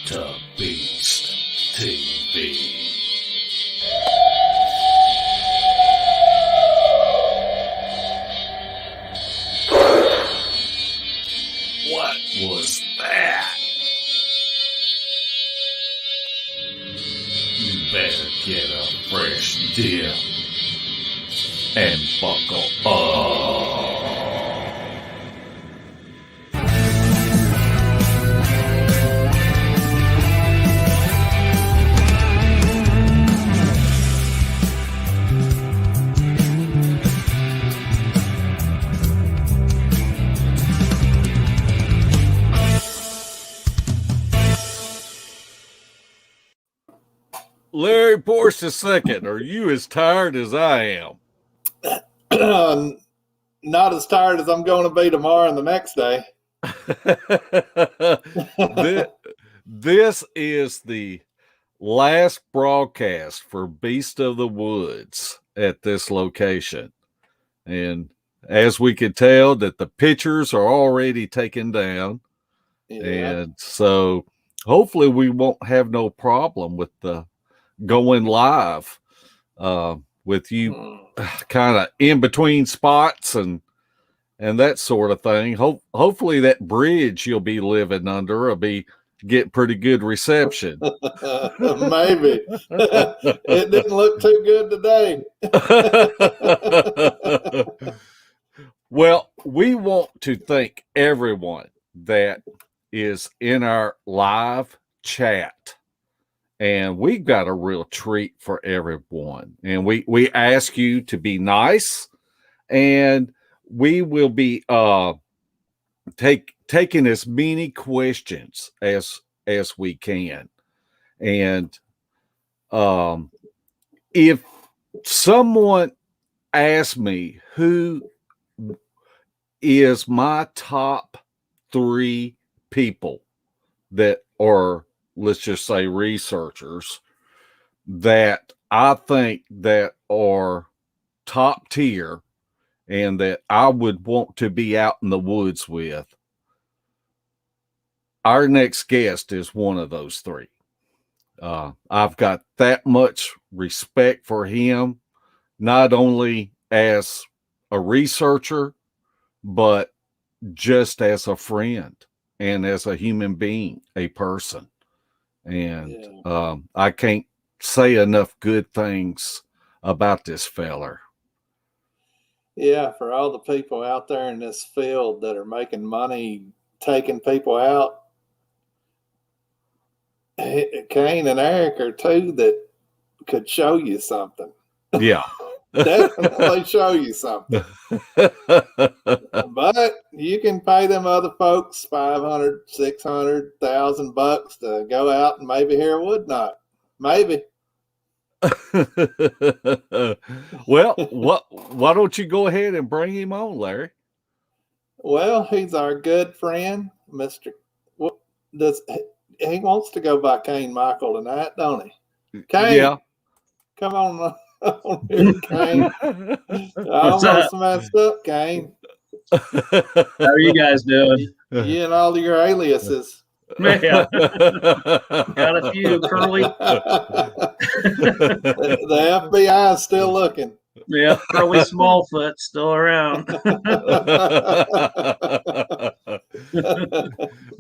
to Beast TV. What was that? You better get a fresh dip and buckle up. Larry Porsche II, are you as tired as I am? Not as tired as I'm going to be tomorrow and the next day. This is the last broadcast for Beast of the Woods at this location. And as we could tell that the pictures are already taken down. Yeah. And so hopefully we won't have no problem with the going live with you kind of in between spots and that sort of thing. Hopefully that bridge you'll be living under will get pretty good reception. Maybe. It didn't look too good today. Well, we want to thank everyone that is in our live chat. And we've got a real treat for everyone. And we ask you to be nice. And we will be taking as many questions as we can. And if someone asks me who is my top 3 people that are, let's just say, researchers that I think that are top tier and that I would want to be out in the woods with, our next guest is one of those 3. I've got that much respect for him, not only as a researcher, but just as a friend and as a human being, a person. And I can't say enough good things about this feller. Yeah, for all the people out there in this field that are making money taking people out, Kain and Eric are 2 that could show you something. Yeah. Definitely show you something. But you can pay them other folks $500, $600, $1,000 to go out and maybe hear a wood knot. Maybe. Well, why don't you go ahead and bring him on, Larry? Well, he's our good friend, Mr. He wants to go by Kain Michael tonight, don't he? Kain, yeah. Come on here, Kain. I almost messed up, Kain. How are you guys doing? You and all your aliases. Yeah. Got a few, Curly. The FBI is still looking. Yeah, Curly Smallfoot still around.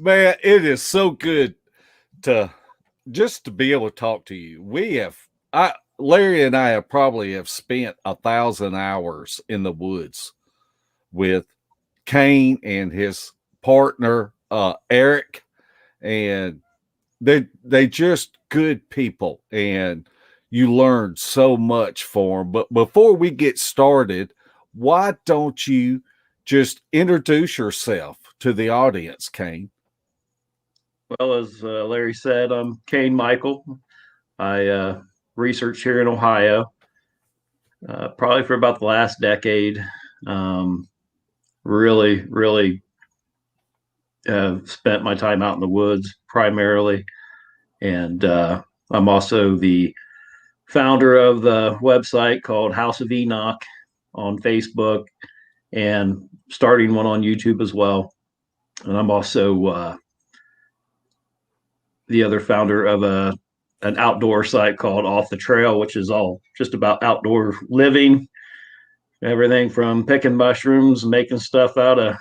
Man, it is so good to be able to talk to you. Larry and I have spent 1,000 hours in the woods with Kain and his partner, Eric, and they just good people, and you learn so much from them. But before we get started, why don't you just introduce yourself to the audience, Kain? Well, as Larry said, I'm Kain Michael. I research here in Ohio, probably for about the last decade. Really spent my time out in the woods primarily. And I'm also the founder of the website called House of Enoch on Facebook and starting one on YouTube as well. And I'm also the other founder of an outdoor site called Off the Trail, which is all just about outdoor living, everything from picking mushrooms, making stuff out of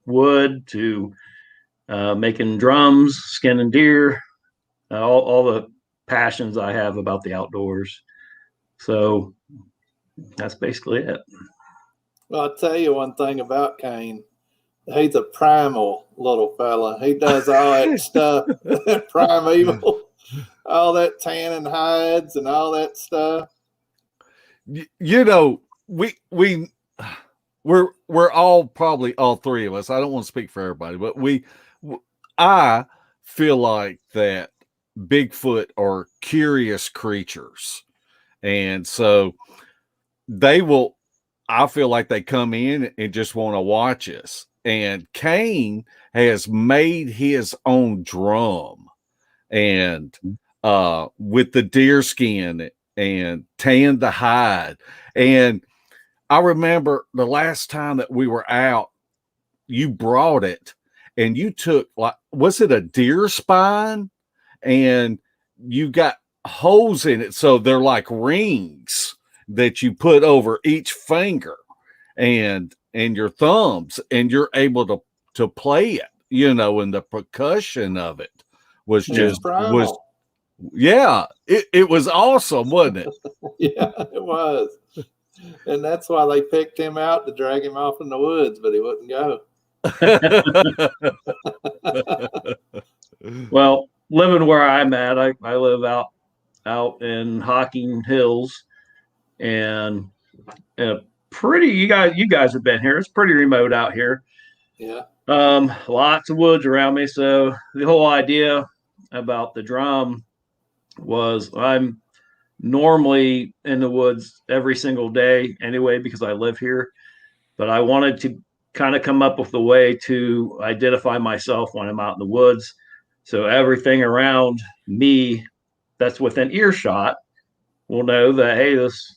wood, to making drums, skinning deer, all the passions I have about the outdoors. So that's basically it. Well, I'll tell you one thing about Kain. He's a primal little fella. He does all that stuff, primeval, all that tanning hides and all that stuff. You know, we're all, probably all three of us, I don't want to speak for everybody, but I feel like that Bigfoot are curious creatures. And so I feel like they come in and just want to watch us. And Kain has made his own drum, and with the deer skin, and tanned the hide. And I remember the last time that we were out, you brought it, and you took, like, was it a deer spine? And you got holes in it, so they're like rings that you put over each finger and your thumbs, and you're able to play it, you know, and the percussion of it was just it was awesome, wasn't it? Yeah, it was. And that's why they picked him out to drag him off in the woods, but he wouldn't go. Well, living where I'm at, I live out in Hocking Hills, and pretty, you guys have been here. It's pretty remote out here. Yeah. Lots of woods around me. So the whole idea about the drum was, I'm normally in the woods every single day anyway, because I live here, but I wanted to kind of come up with a way to identify myself when I'm out in the woods. So everything around me that's within earshot will know that, hey, this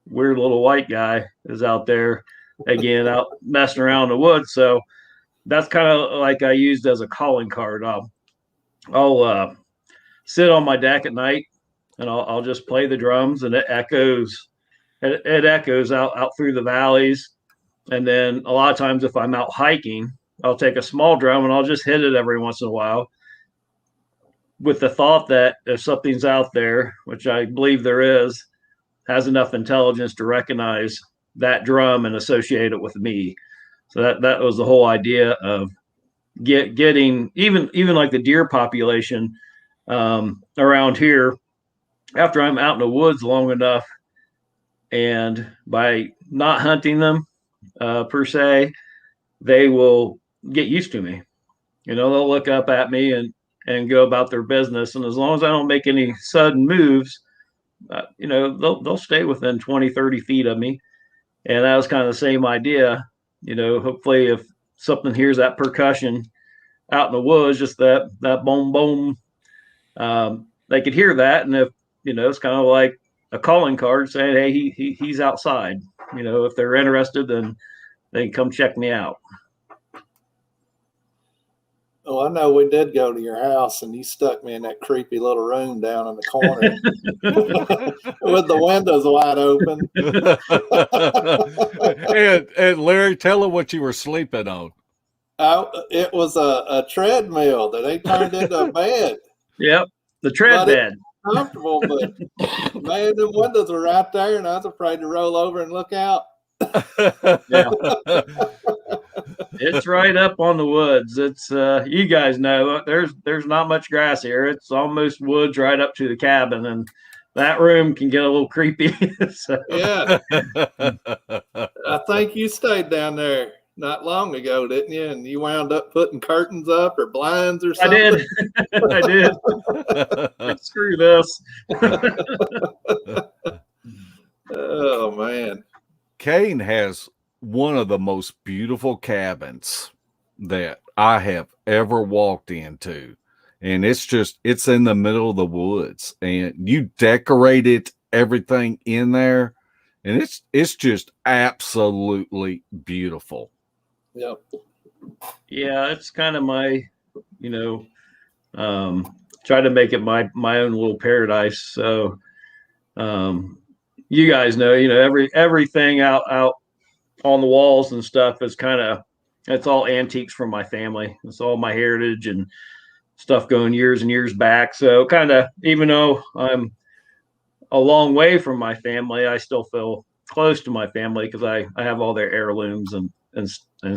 weird little white guy is out there again, out messing around in the woods. So that's kind of like I used as a calling card. I'll sit on my deck at night, and I'll just play the drums, and it echoes. It echoes out through the valleys. And then a lot of times, if I'm out hiking, I'll take a small drum and I'll just hit it every once in a while, with the thought that if something's out there, which I believe there is, has enough intelligence to recognize that drum and associate it with me. So that was the whole idea of getting even like the deer population around here. After I'm out in the woods long enough, and by not hunting them per se, they will get used to me. You know, they'll look up at me and go about their business. And as long as I don't make any sudden moves, you know, they'll stay within 20, 30 feet of me. And that was kind of the same idea. You know, hopefully if something hears that percussion out in the woods, just that boom, boom, they could hear that. And if, you know, it's kind of like a calling card saying, hey, he's outside. You know, if they're interested, then they can come check me out. Oh, I know we did go to your house, and you stuck me in that creepy little room down in the corner with the windows wide open. and Larry, tell them what you were sleeping on. It was a treadmill that they turned into a bed. Yep, the tread bed. Comfortable, but man, the windows were right there, and I was afraid to roll over and look out. Yeah. It's right up on the woods. It's you guys know there's not much grass here. It's almost woods right up to the cabin, and that room can get a little creepy. So. Yeah. I think you stayed down there not long ago, didn't you? And you wound up putting curtains up or blinds or something. I did. Screw this. Oh man. Kain has one of the most beautiful cabins that I have ever walked into. And it's in the middle of the woods, and you decorated everything in there, and it's just absolutely beautiful. Yep. Yeah, it's kind of my, you know, try to make it my own little paradise. So, you guys know, everything out on the walls and stuff is it's all antiques from my family. It's all my heritage and stuff going years and years back. So even though I'm a long way from my family, I still feel close to my family because I have all their heirlooms and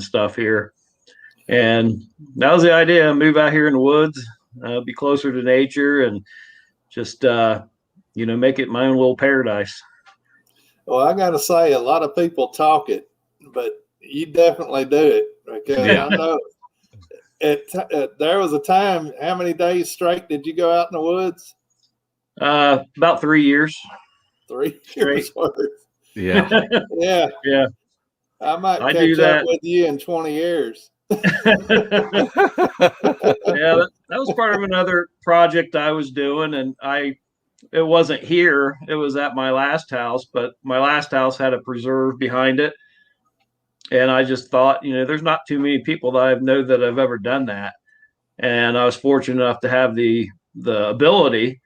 stuff here. And that was the idea: move out here in the woods, be closer to nature, and just make it my own little paradise. Well, I got to say, a lot of people talk it, but you definitely do it, because I know there was a time. How many days straight did you go out in the woods? About 3 years. 3 years worth. Yeah. Yeah. I might catch up with you in 20 years. Yeah, that was part of another project I was doing, and it wasn't here. It was at my last house, but my last house had a preserve behind it. And I just thought, there's not too many people that I know that have ever done that. And I was fortunate enough to have the ability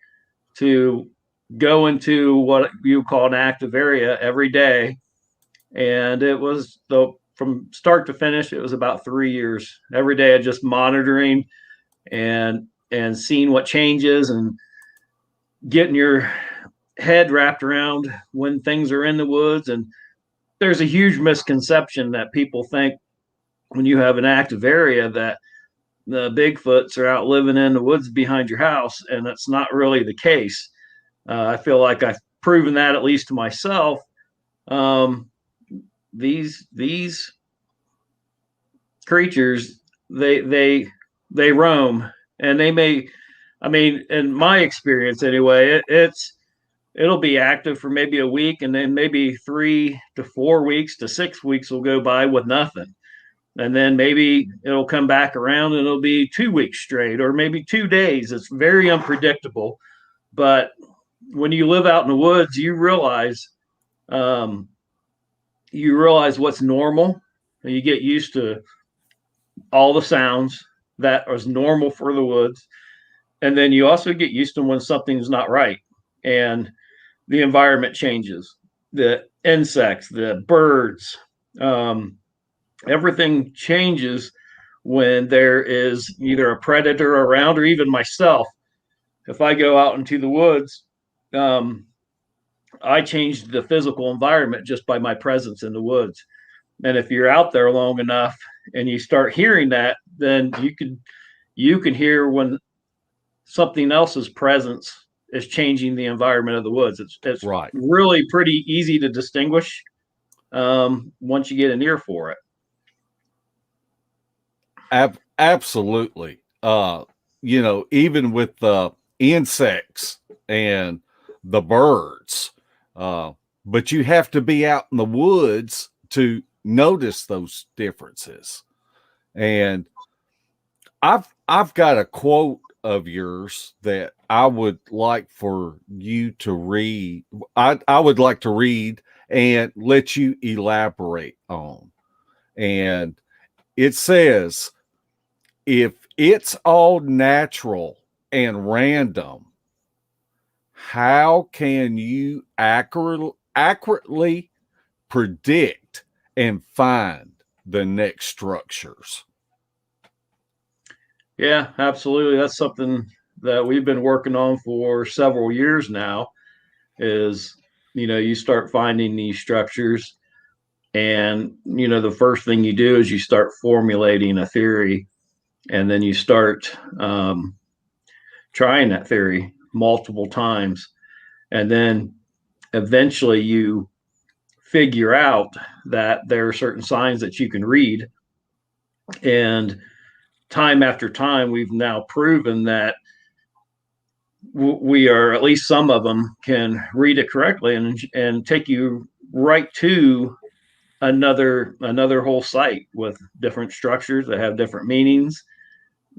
to go into what you call an active area every day. And it was from start to finish, it was about 3 years. Every day, just monitoring and seeing what changes and getting your head wrapped around when things are in the woods. And there's a huge misconception that people think when you have an active area that the Bigfoots are out living in the woods behind your house, and that's not really the case. I feel like I've proven that, at least to myself. These creatures, they roam, and they may, in my experience anyway, it'll be active for maybe a week, and then maybe 3 to 4 weeks to 6 weeks will go by with nothing. And then maybe it'll come back around and it'll be 2 weeks straight, or maybe 2 days. It's very unpredictable. But when you live out in the woods, you realize what's normal. You get used to all the sounds that is normal for the woods. And then you also get used to when something's not right. And the environment changes. The insects, the birds, everything changes when there is either a predator around, or even myself. If I go out into the woods, I change the physical environment just by my presence in the woods. And if you're out there long enough and you start hearing that, then you can hear when something else's presence is changing the environment of the woods. It's right. Really pretty easy to distinguish once you get an ear for it. Absolutely. Even with the insects and the birds, but you have to be out in the woods to notice those differences. And I've got a quote of yours that I would like for you to read. I would like to read and let you elaborate on. And it says, if it's all natural and random, how can you accurately predict and find the next structures? Yeah, absolutely. That's something that we've been working on for several years now. Is, you start finding these structures, and the first thing you do is you start formulating a theory, and then you start trying that theory multiple times, and then eventually you figure out that there are certain signs that you can read. And time after time, we've now proven that we are, at least some of them, can read it correctly and take you right to another whole site with different structures that have different meanings.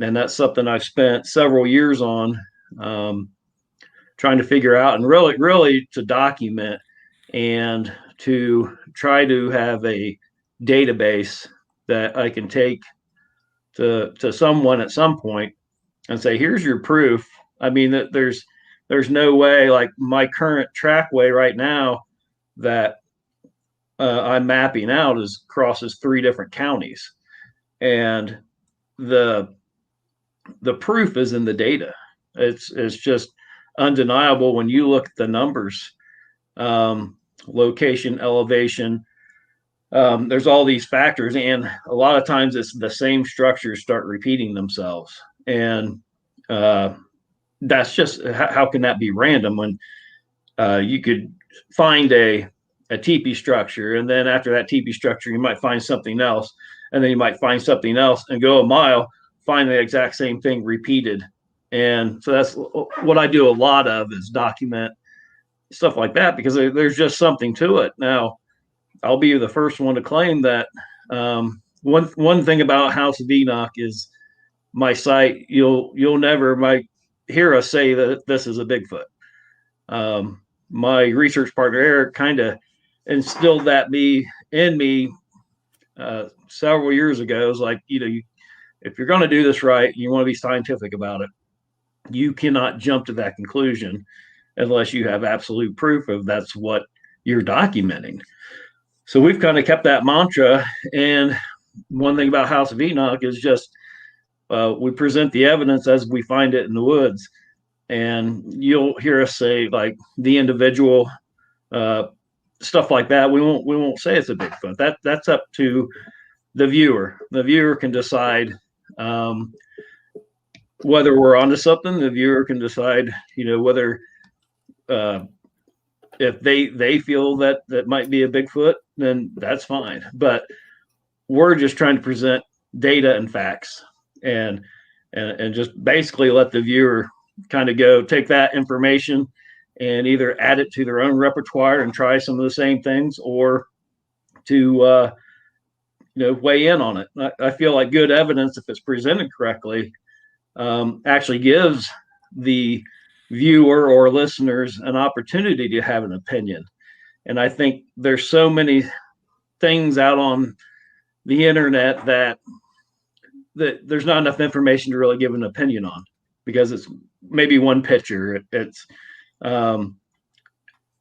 And that's something I've spent several years on, trying to figure out, and really to document and to try to have a database that I can take to someone at some point and say, here's your proof I mean, that there's no way, like my current trackway right now that I'm mapping out crosses 3 different counties, and the proof is in the data. It's just undeniable when you look at the numbers, location, elevation. There's all these factors, and a lot of times it's the same structures start repeating themselves, and that's just how can that be random when you could find a teepee structure, and then after that teepee structure you might find something else, and then you might find something else, and go a mile, find the exact same thing repeated. And so that's what I do a lot of, is document stuff like that, because there's just something to it. Now, I'll be the first one to claim that one thing about House of Enoch is my site. You'll never might hear us say that this is a Bigfoot. My research partner Eric kind of instilled that in me several years ago. It's like, if you're going to do this right, you want to be scientific about it. You cannot jump to that conclusion unless you have absolute proof of that's what you're documenting. So we've kind of kept that mantra. And one thing about House of Enoch is just we present the evidence as we find it in the woods. And you'll hear us say, like, the individual stuff like that. We won't say it's a Bigfoot. That's up to the viewer. The viewer can decide whether we're onto something. The viewer can decide, whether if they feel that might be a Bigfoot, then that's fine. But we're just trying to present data and facts, and just basically let the viewer kind of go take that information and either add it to their own repertoire and try some of the same things, or to weigh in on it. I feel like good evidence, if it's presented correctly, actually gives the viewer or listeners an opportunity to have an opinion. And I think there's so many things out on the internet that there's not enough information to really give an opinion on, because it's maybe one picture. It's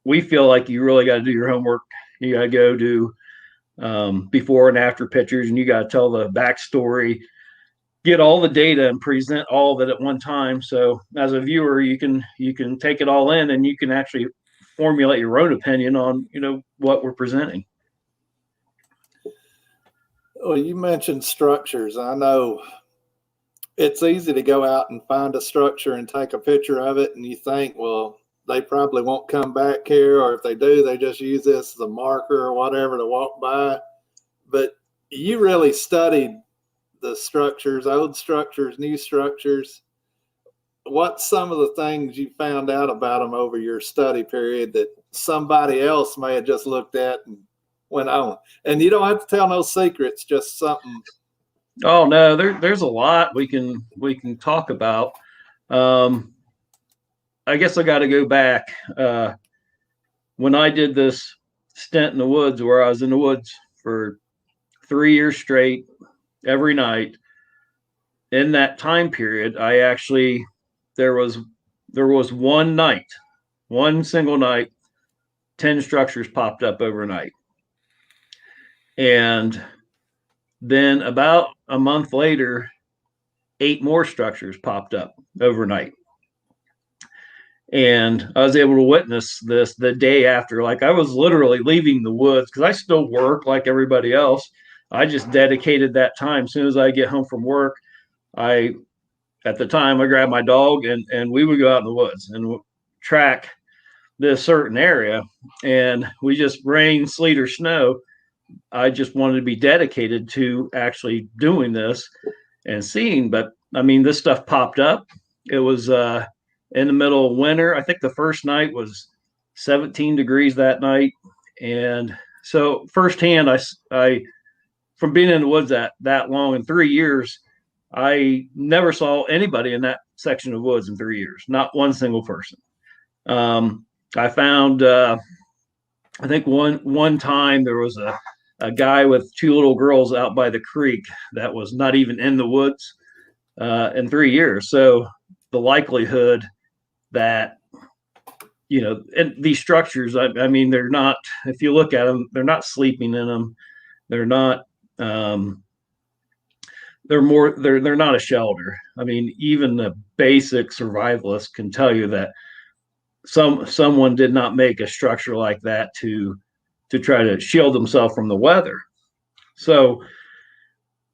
we feel like you really got to do your homework. You got to go do before and after pictures, and you got to tell the backstory, get all the data and present all of it at one time. So as a viewer, you can take it all in, and you can actually formulate your own opinion on, what we're presenting. Well, you mentioned structures. I know it's easy to go out and find a structure and take a picture of it, and you think, well, they probably won't come back here, or if they do, they just use this as a marker or whatever to walk by. But you really studied the structures, old structures, new structures. What's some of the things you found out about them over your study period that somebody else may have just looked at and went on? And you don't have to tell no secrets, just something. Oh no, there's a lot we can talk about. I guess I got to go back. When I did this stint in the woods, where I was in the woods for 3 years straight, every night, in that time period, I actually, there was one night, one single night, 10 structures popped up overnight. And then about a month later, 8 more structures popped up overnight. And I was able to witness this the day after. Like, I was literally leaving the woods, because I still work like everybody else. I just dedicated that time. As soon as I get home from work, at the time, I grabbed my dog and we would go out in the woods and track this certain area. And we just, rain, sleet, or snow, I just wanted to be dedicated to actually doing this and seeing. But I mean, this stuff popped up. It was in the middle of winter. I think the first night was 17 degrees that night. And so firsthand, I from being in the woods that long, in 3 years, I never saw anybody in that section of woods in 3 years, not one single person. I found, I think one time there was a guy with 2 little girls out by the creek that was not even in the woods in 3 years. So the likelihood that, and these structures, I mean, they're not, if you look at them, they're not sleeping in them. They're not, they're not a shelter. I mean, even the basic survivalists can tell you that someone did not make a structure like that to try to shield themselves from the weather. So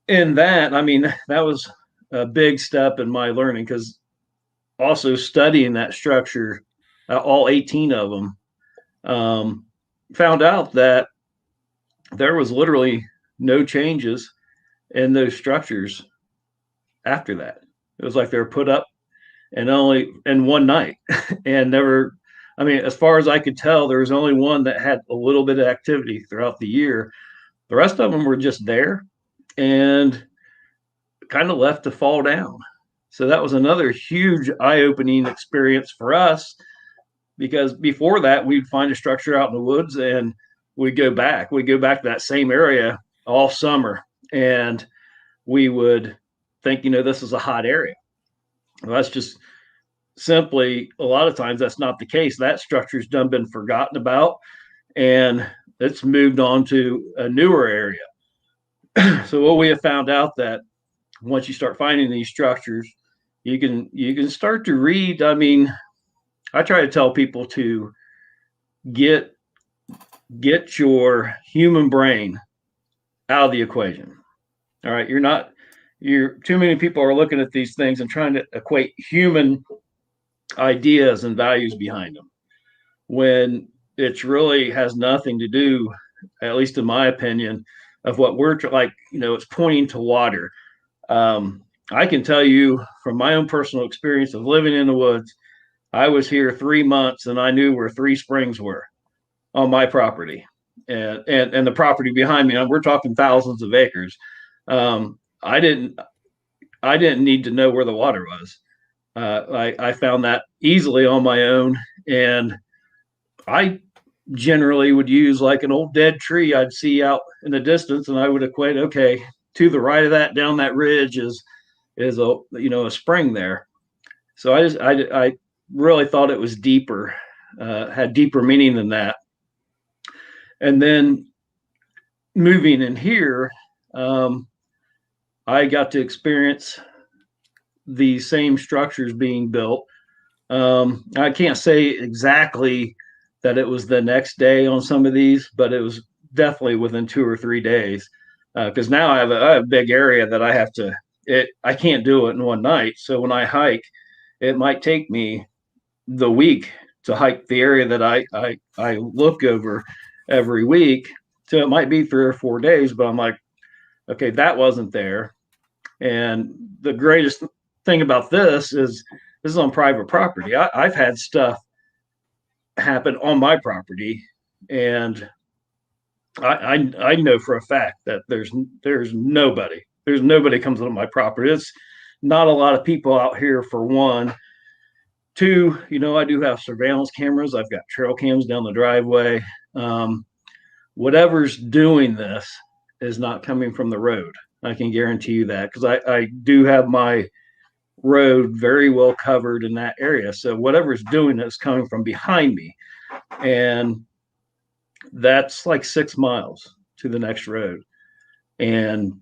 in that, I mean, that was a big step in my learning, because also studying that structure, all 18 of them, found out that there was literally no changes in those structures after that. It was like they were put up and only in one night and never, I mean, as far as I could tell, there was only one that had a little bit of activity throughout the year. The rest of them were just there and kind of left to fall down. So that was another huge eye-opening experience for us, because before that, we'd find a structure out in the woods and we'd go back to that same area all summer, and we would think, this is a hot area. Well, that's just simply, a lot of times that's not the case. That structure's been forgotten about, and it's moved on to a newer area. So what we have found out, that once you start finding these structures, you can start to read. I mean, I try to tell people to get your human brain out of the equation. All right, too many people are looking at these things and trying to equate human ideas and values behind them, when it really has nothing to do, at least in my opinion, of what we're like. It's pointing to water. I can tell you from my own personal experience of living in the woods, I was here 3 months and I knew where 3 springs were on my property, and the property behind me. We're talking thousands of acres. I didn't need to know where the water was. I found that easily on my own, and I generally would use like an old dead tree I'd see out in the distance, and I would equate, okay, to the right of that, down that ridge is a spring there. So I really thought it was deeper, had deeper meaning than that. And then moving in here, I got to experience the same structures being built. I can't say exactly that it was the next day on some of these, but it was definitely within 2 or 3 days. Because now I have a big area that I can't do it in one night. So when I hike, it might take me the week to hike the area that I look over every week. So it might be 3 or 4 days, but I'm like, okay, that wasn't there. And the greatest thing about this is on private property. I've had stuff happen on my property, and I know for a fact that there's nobody comes on my property. It's not a lot of people out here, for one. 2, I do have surveillance cameras. I've got trail cams down the driveway. Whatever's doing this is not coming from the road. I can guarantee you that, because I do have my road very well covered in that area. So whatever's doing it is coming from behind me. And that's like 6 miles to the next road. And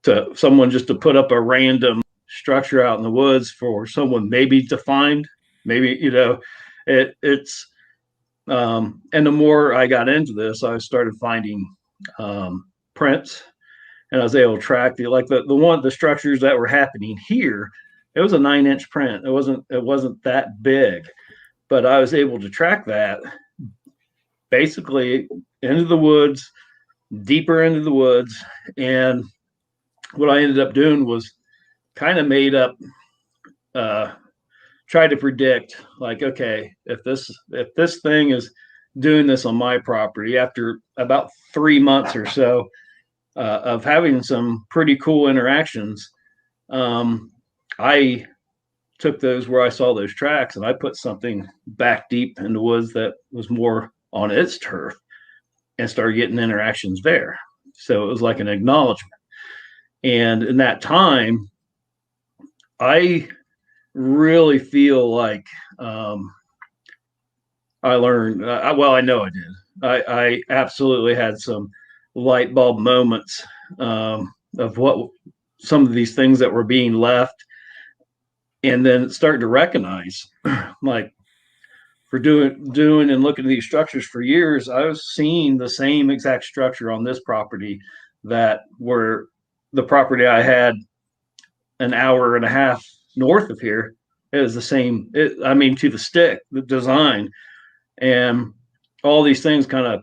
to someone just to put up a random structure out in the woods for someone maybe to find, maybe, it's, and the more I got into this, I started finding prints, and I was able to track the structures that were happening here. It was a 9-inch print. It wasn't that big, but I was able to track that basically into the woods, deeper into the woods. And what I ended up doing was kind of made up, try to predict, like, okay, if this thing is doing this on my property, after about 3 months or so of having some pretty cool interactions, I took those where I saw those tracks, and I put something back deep in the woods that was more on its turf, and started getting interactions there. So it was like an acknowledgement. And in that time, I really feel like I learned. Well, I know I did. I absolutely had some light bulb moments of what some of these things that were being left, and then starting to recognize, like, for doing and looking at these structures for years, I was seeing the same exact structure on this property that were the property I had an hour and a half north of here. It was the same. I mean, to the stick, the design, and all these things kind of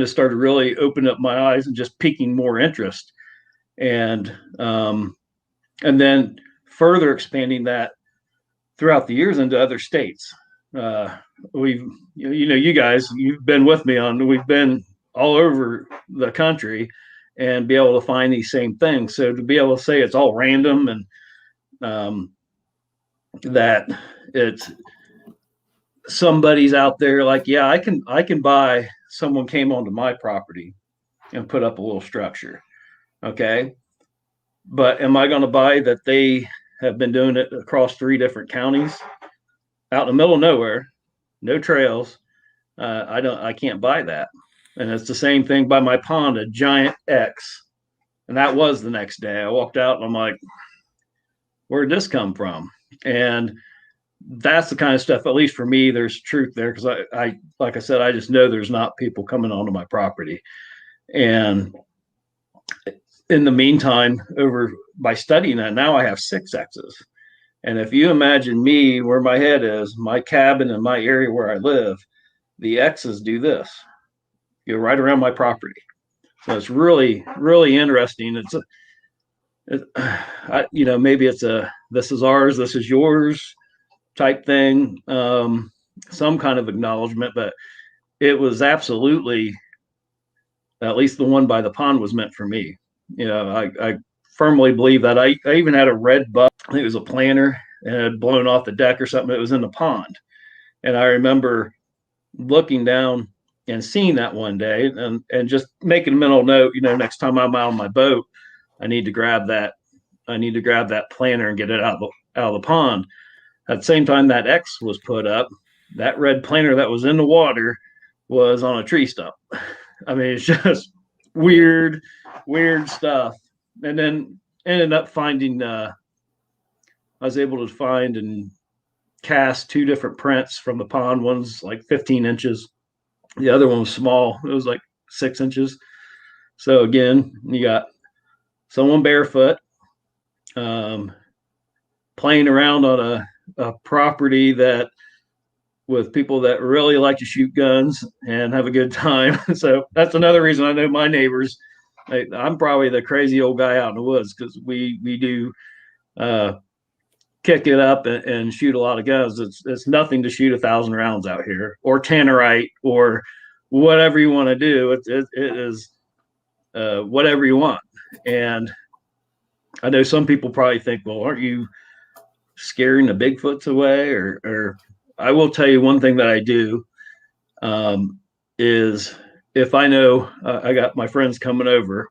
started really opening up my eyes and just piquing more interest, and then further expanding that throughout the years into other states. We've, you guys, you've been with me on, we've been all over the country and be able to find these same things. So to be able to say it's all random and that it's somebody's out there like, yeah, I can buy, someone came onto my property and put up a little structure. Okay. But am I going to buy that they have been doing it across 3 different counties out in the middle of nowhere, no trails? I can't buy that. And it's the same thing by my pond, a giant X. And that was the next day. I walked out and I'm like, where'd this come from? And that's the kind of stuff, at least for me, there's truth there. Cause I like I said, I just know there's not people coming onto my property. And in the meantime, over by studying that, now I have 6 X's. And if you imagine me where my head is, my cabin and my area where I live, the X's do this. You're right around my property. So it's really, really interesting. Maybe it's a, this is ours, this is yours type thing. Some kind of acknowledgement, but it was absolutely, at least the one by the pond was meant for me. I firmly believe that. I even had a red bug. I think it was a planter and it had blown off the deck or something. It was in the pond. And I remember looking down and seeing that one day and just making a mental note, next time I'm out on my boat, I need to grab that. I need to grab that planter and get it out of the pond. At the same time that X was put up, that red planter that was in the water was on a tree stump. I mean, it's just weird stuff. And then ended up finding, I was able to find and cast 2 different prints from the pond. One's like 15 inches. The other one was small. It was like 6 inches. So again, you got someone barefoot, playing around on a property that with people that really like to shoot guns and have a good time. So that's another reason I know my neighbors. I'm probably the crazy old guy out in the woods because we do kick it up and shoot a lot of guns. It's nothing to shoot 1,000 rounds out here, or tannerite, or whatever you want to do. It is whatever you want. And I know some people probably think, well, aren't you scaring the Bigfoots away? Or I will tell you one thing that I do is if I know I got my friends coming over,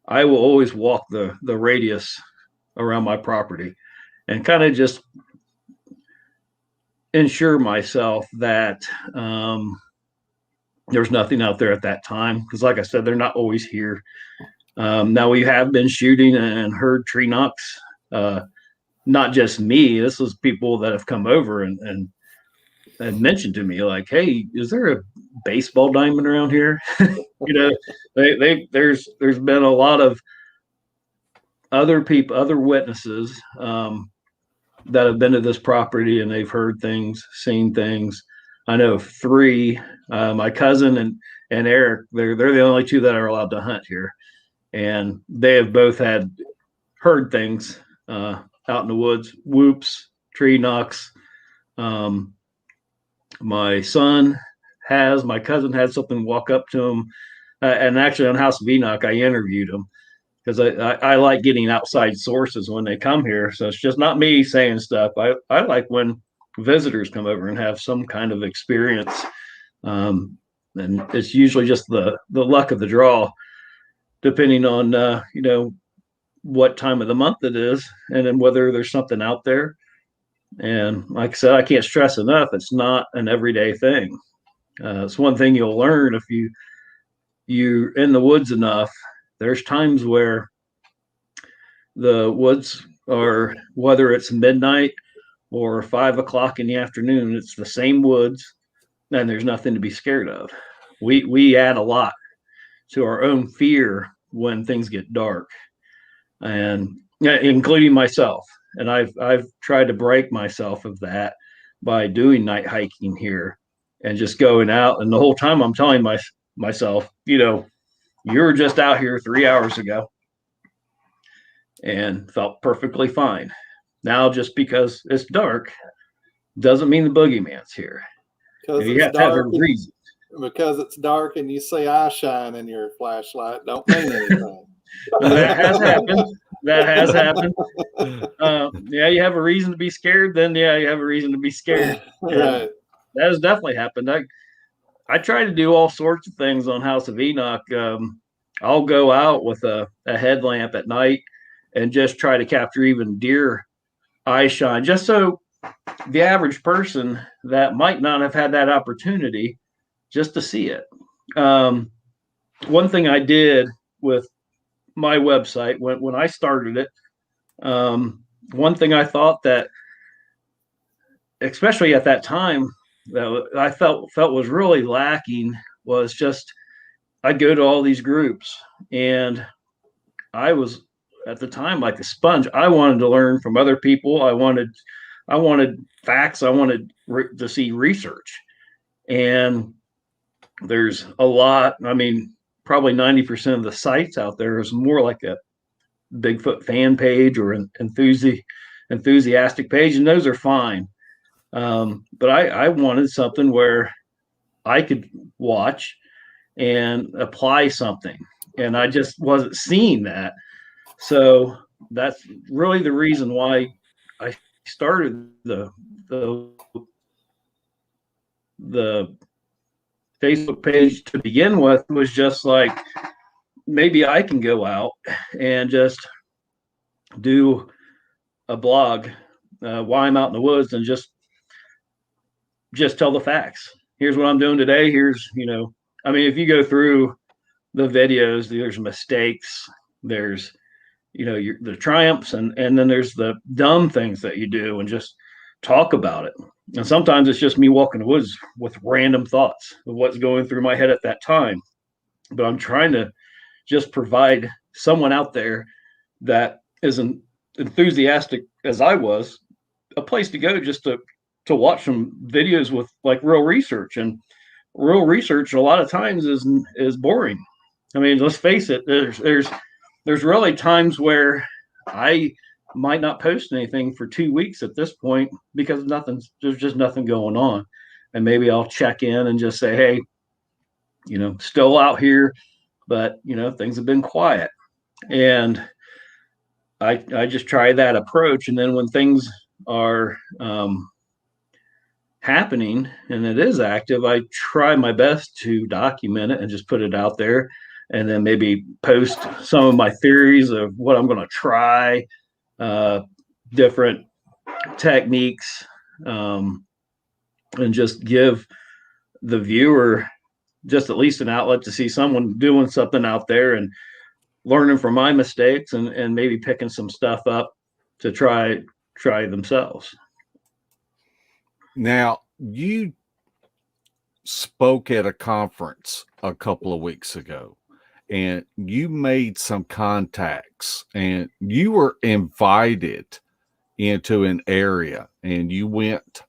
I will always walk the radius around my property and kind of just ensure myself that there's nothing out there at that time. Because like I said, they're not always here. Now we have been shooting and heard tree knocks. Not just me. This is people that have come over and mentioned to me like, "Hey, is there a baseball diamond around here?" There's been a lot of other people, other witnesses that have been to this property and they've heard things, seen things. I know 3. My cousin and Eric. They're the only 2 that are allowed to hunt here, and they have both had heard things out in the woods, whoops, tree knocks. My cousin had something walk up to him. And actually on House of Enoch, I interviewed him because I like getting outside sources when they come here. So it's just not me saying stuff. I like when visitors come over and have some kind of experience. And it's usually just the luck of the draw, depending on, what time of the month it is, and then whether there's something out there. And like I said, I can't stress enough, it's not an everyday thing. It's one thing you'll learn if you're in the woods enough. There's times where the woods are, whether it's midnight or 5 o'clock in the afternoon, it's the same woods, and there's nothing to be scared of. We add a lot to our own fear when things get dark, and including myself. And I've tried to break myself of that by doing night hiking here and just going out. And the whole time I'm telling myself, you were just out here 3 hours ago and felt perfectly fine. Now, just because it's dark doesn't mean the boogeyman's here. You have to have a reason. Because it's dark and you see eye shine in your flashlight, don't mean anything. That has happened. Yeah, you have a reason to be scared, then you have a reason to be scared. Right. That has definitely happened. I try to do all sorts of things on House of Enoch. I'll go out with a headlamp at night and just try to capture even deer eye shine, just so the average person that might not have had that opportunity just to see it. One thing I did with my website when I started it, one thing I thought that, especially at that time, that I felt was really lacking was just, I'd go to all these groups, and I was at the time like a sponge. I wanted to learn from other people. I wanted facts. I wanted to see research, and there's a lot. I mean, probably 90% of the sites out there is more like a Bigfoot fan page or an enthusiastic page, and those are fine. But I wanted something where I could watch and apply something, and I just wasn't seeing that. So that's really the reason why I started the Facebook page to begin with, was just like, maybe I can go out and just do a blog while I'm out in the woods and just tell the facts. Here's what I'm doing today. Here's, I mean, if you go through the videos, there's mistakes, there's, the triumphs, and then there's the dumb things that you do, and just talk about it. And sometimes it's just me walking the woods with random thoughts of what's going through my head at that time. But I'm trying to just provide someone out there that isn't enthusiastic as I was, a place to go just to watch some videos with like real research. And real research a lot of times is boring. I mean, let's face it, there's really times where I might not post anything for 2 weeks at this point because there's just nothing going on. And maybe I'll check in and just say, hey, still out here, but things have been quiet. And I just try that approach. And then when things are happening and it is active, I try my best to document it and just put it out there, and then maybe post some of my theories of what I'm going to try, different techniques, and just give the viewer just at least an outlet to see someone doing something out there and learning from my mistakes, and maybe picking some stuff up to try themselves. Now, you spoke at a conference a couple of weeks ago, and you made some contacts, and you were invited into an area, and you went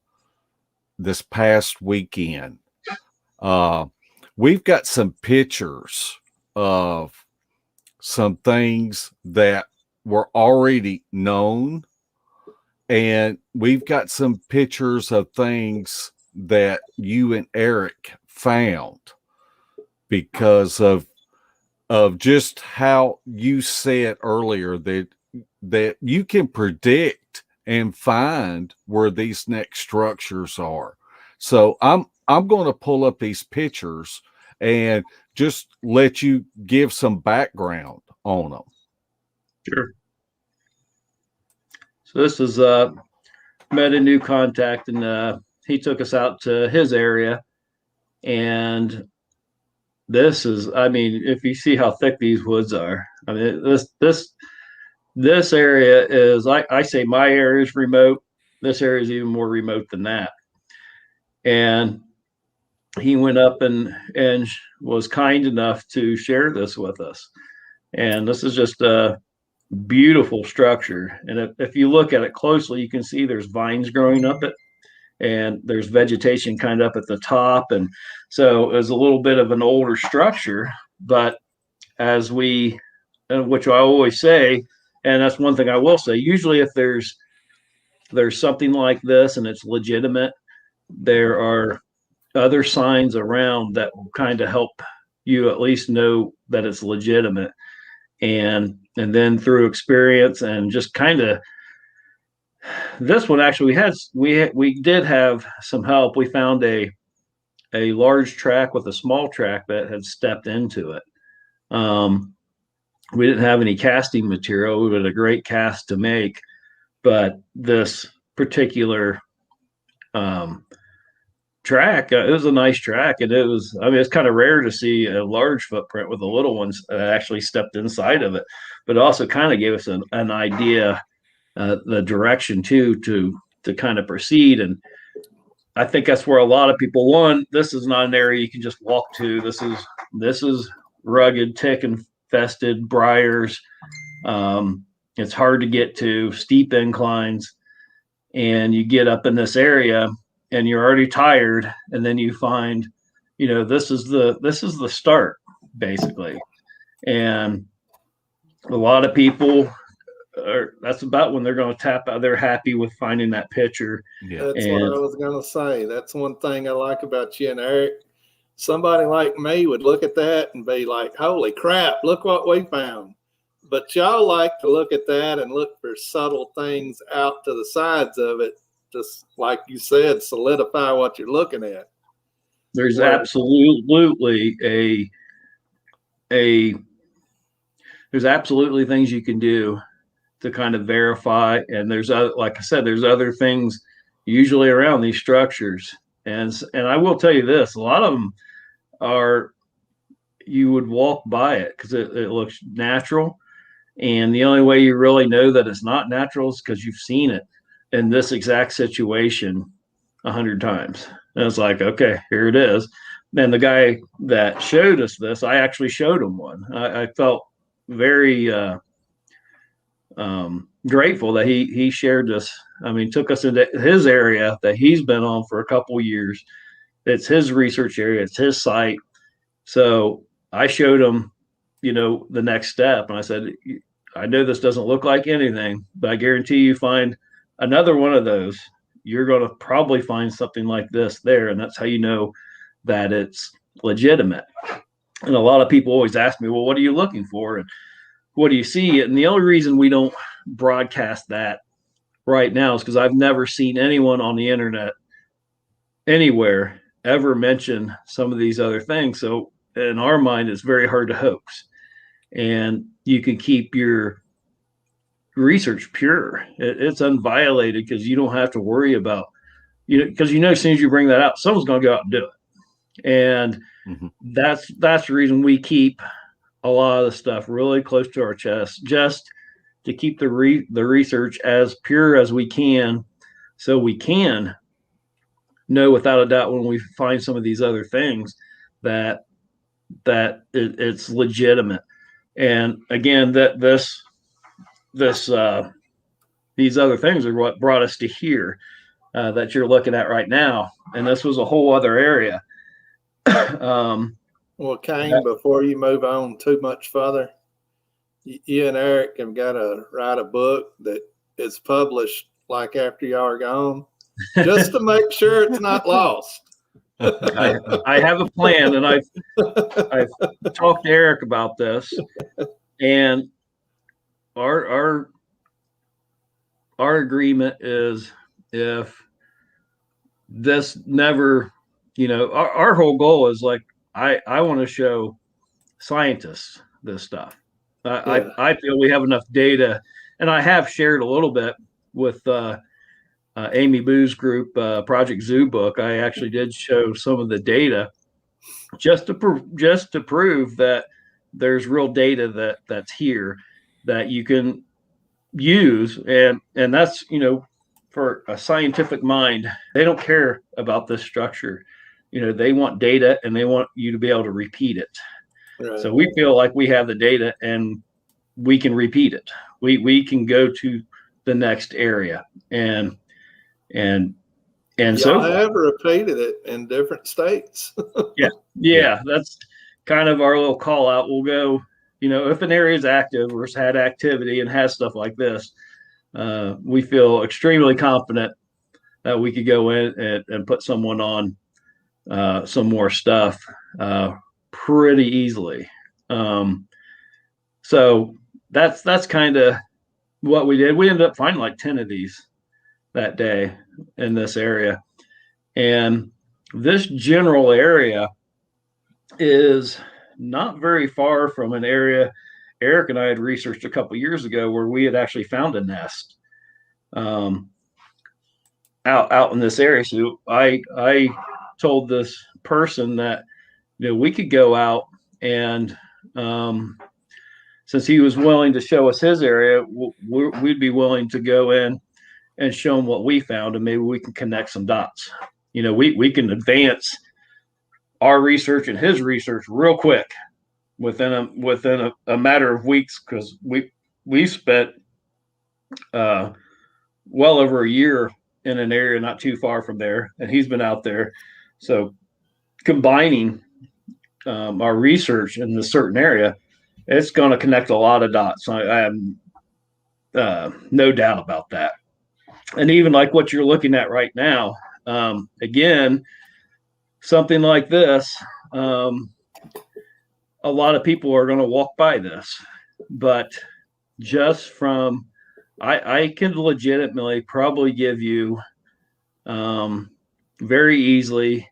this past weekend. We've got some pictures of some things that were already known, and we've got some pictures of things that you and Eric found because of just how you said earlier that you can predict and find where these next structures are. So I'm going to pull up these pictures and just let you give some background on them. Sure. So this is met a new contact, and he took us out to his area. And this is, I mean, if you see how thick these woods are, I mean, this area is, I say my area is remote. This area is even more remote than that. And he went up and was kind enough to share this with us. And this is just a beautiful structure. And if you look at it closely, you can see there's vines growing up it, and there's vegetation kind of up at the top. And so it's a little bit of an older structure, but as we, which I always say, and that's one thing I will say, usually if there's something like this and it's legitimate, there are other signs around that will kind of help you at least know that it's legitimate. And then through experience and just kind of, this one actually we did have some help. We found a large track with a small track that had stepped into it. We didn't have any casting material. We had a great cast to make, but this particular track, it was a nice track, and it was, I mean, it's kind of rare to see a large footprint with the little ones that actually stepped inside of it, but it also kind of gave us an idea, the direction too, to kind of proceed. And I think that's where a lot of people, one, this is not an area you can just walk to. This is rugged, tick infested, briars. It's hard to get to, steep inclines, and you get up in this area and you're already tired, and then you find, this is the start basically. And a lot of people that's about when they're going to tap out. They're happy with finding that picture. Yeah. That's what I was going to say. That's one thing I like about you and Eric. Somebody like me would look at that and be like, holy crap, look what we found. But y'all like to look at that and look for subtle things out to the sides of it, just like you said, solidify what you're looking at. There's absolutely there's absolutely things you can do to kind of verify. And there's, like I said, there's other things usually around these structures. And I will tell you this, a lot of them are, you would walk by it because it looks natural. And the only way you really know that it's not natural is because you've seen it in this exact situation 100 times. And it's like, okay, here it is. And the guy that showed us this, I actually showed him one. I felt very grateful that he shared this. I mean, took us into his area that he's been on for a couple of years. It's his research area. It's his site. So I showed him, the next step. And I said, I know this doesn't look like anything, but I guarantee you find another one of those, you're going to probably find something like this there. And that's how you know that it's legitimate. And a lot of people always ask me, well, what are you looking for? And what do you see? And the only reason we don't broadcast that right now is because I've never seen anyone on the internet anywhere ever mention some of these other things. So in our mind, it's very hard to hoax. And you can keep your research pure. It's unviolated because you don't have to worry about, because as soon as you bring that out, someone's going to go out and do it. And that's the reason we keep a lot of the stuff really close to our chest, just to keep the research as pure as we can, so we can know without a doubt when we find some of these other things that it's legitimate. And again, that these other things are what brought us to here, that you're looking at right now. And this was a whole other area. Well, Kain, before you move on too much further, you and Eric have got to write a book that is published like after y'all are gone, just to make sure it's not lost. I have a plan, and I've talked to Eric about this, and our agreement is, if this never, our whole goal is like, I want to show scientists this stuff. I feel we have enough data, and I have shared a little bit with Amy Boo's group, Project Zoo Book, I actually did show some of the data just to prove that there's real data that's here that you can use, and that's, for a scientific mind, they don't care about this structure. They want data and they want you to be able to repeat it. Right. So we feel like we have the data and we can repeat it. We can go to the next area and so I have repeated it in different states. yeah, that's kind of our little call out. We'll go, if an area is active or has had activity and has stuff like this, we feel extremely confident that we could go in and put someone on some more stuff pretty easily. So that's kind of what we did. We ended up finding like 10 of these that day in this area. And this general area is not very far from an area Eric and I had researched a couple of years ago where we had actually found a nest out in this area. So I told this person that we could go out and since he was willing to show us his area, we'd be willing to go in and show him what we found, and maybe we can connect some dots. We can advance our research and his research real quick within a matter of weeks, because we spent well over a year in an area not too far from there, and he's been out there. So combining our research in this certain area, it's going to connect a lot of dots. I have no doubt about that. And even like what you're looking at right now, again, something like this, a lot of people are going to walk by this, but just from, I can legitimately probably give you very easily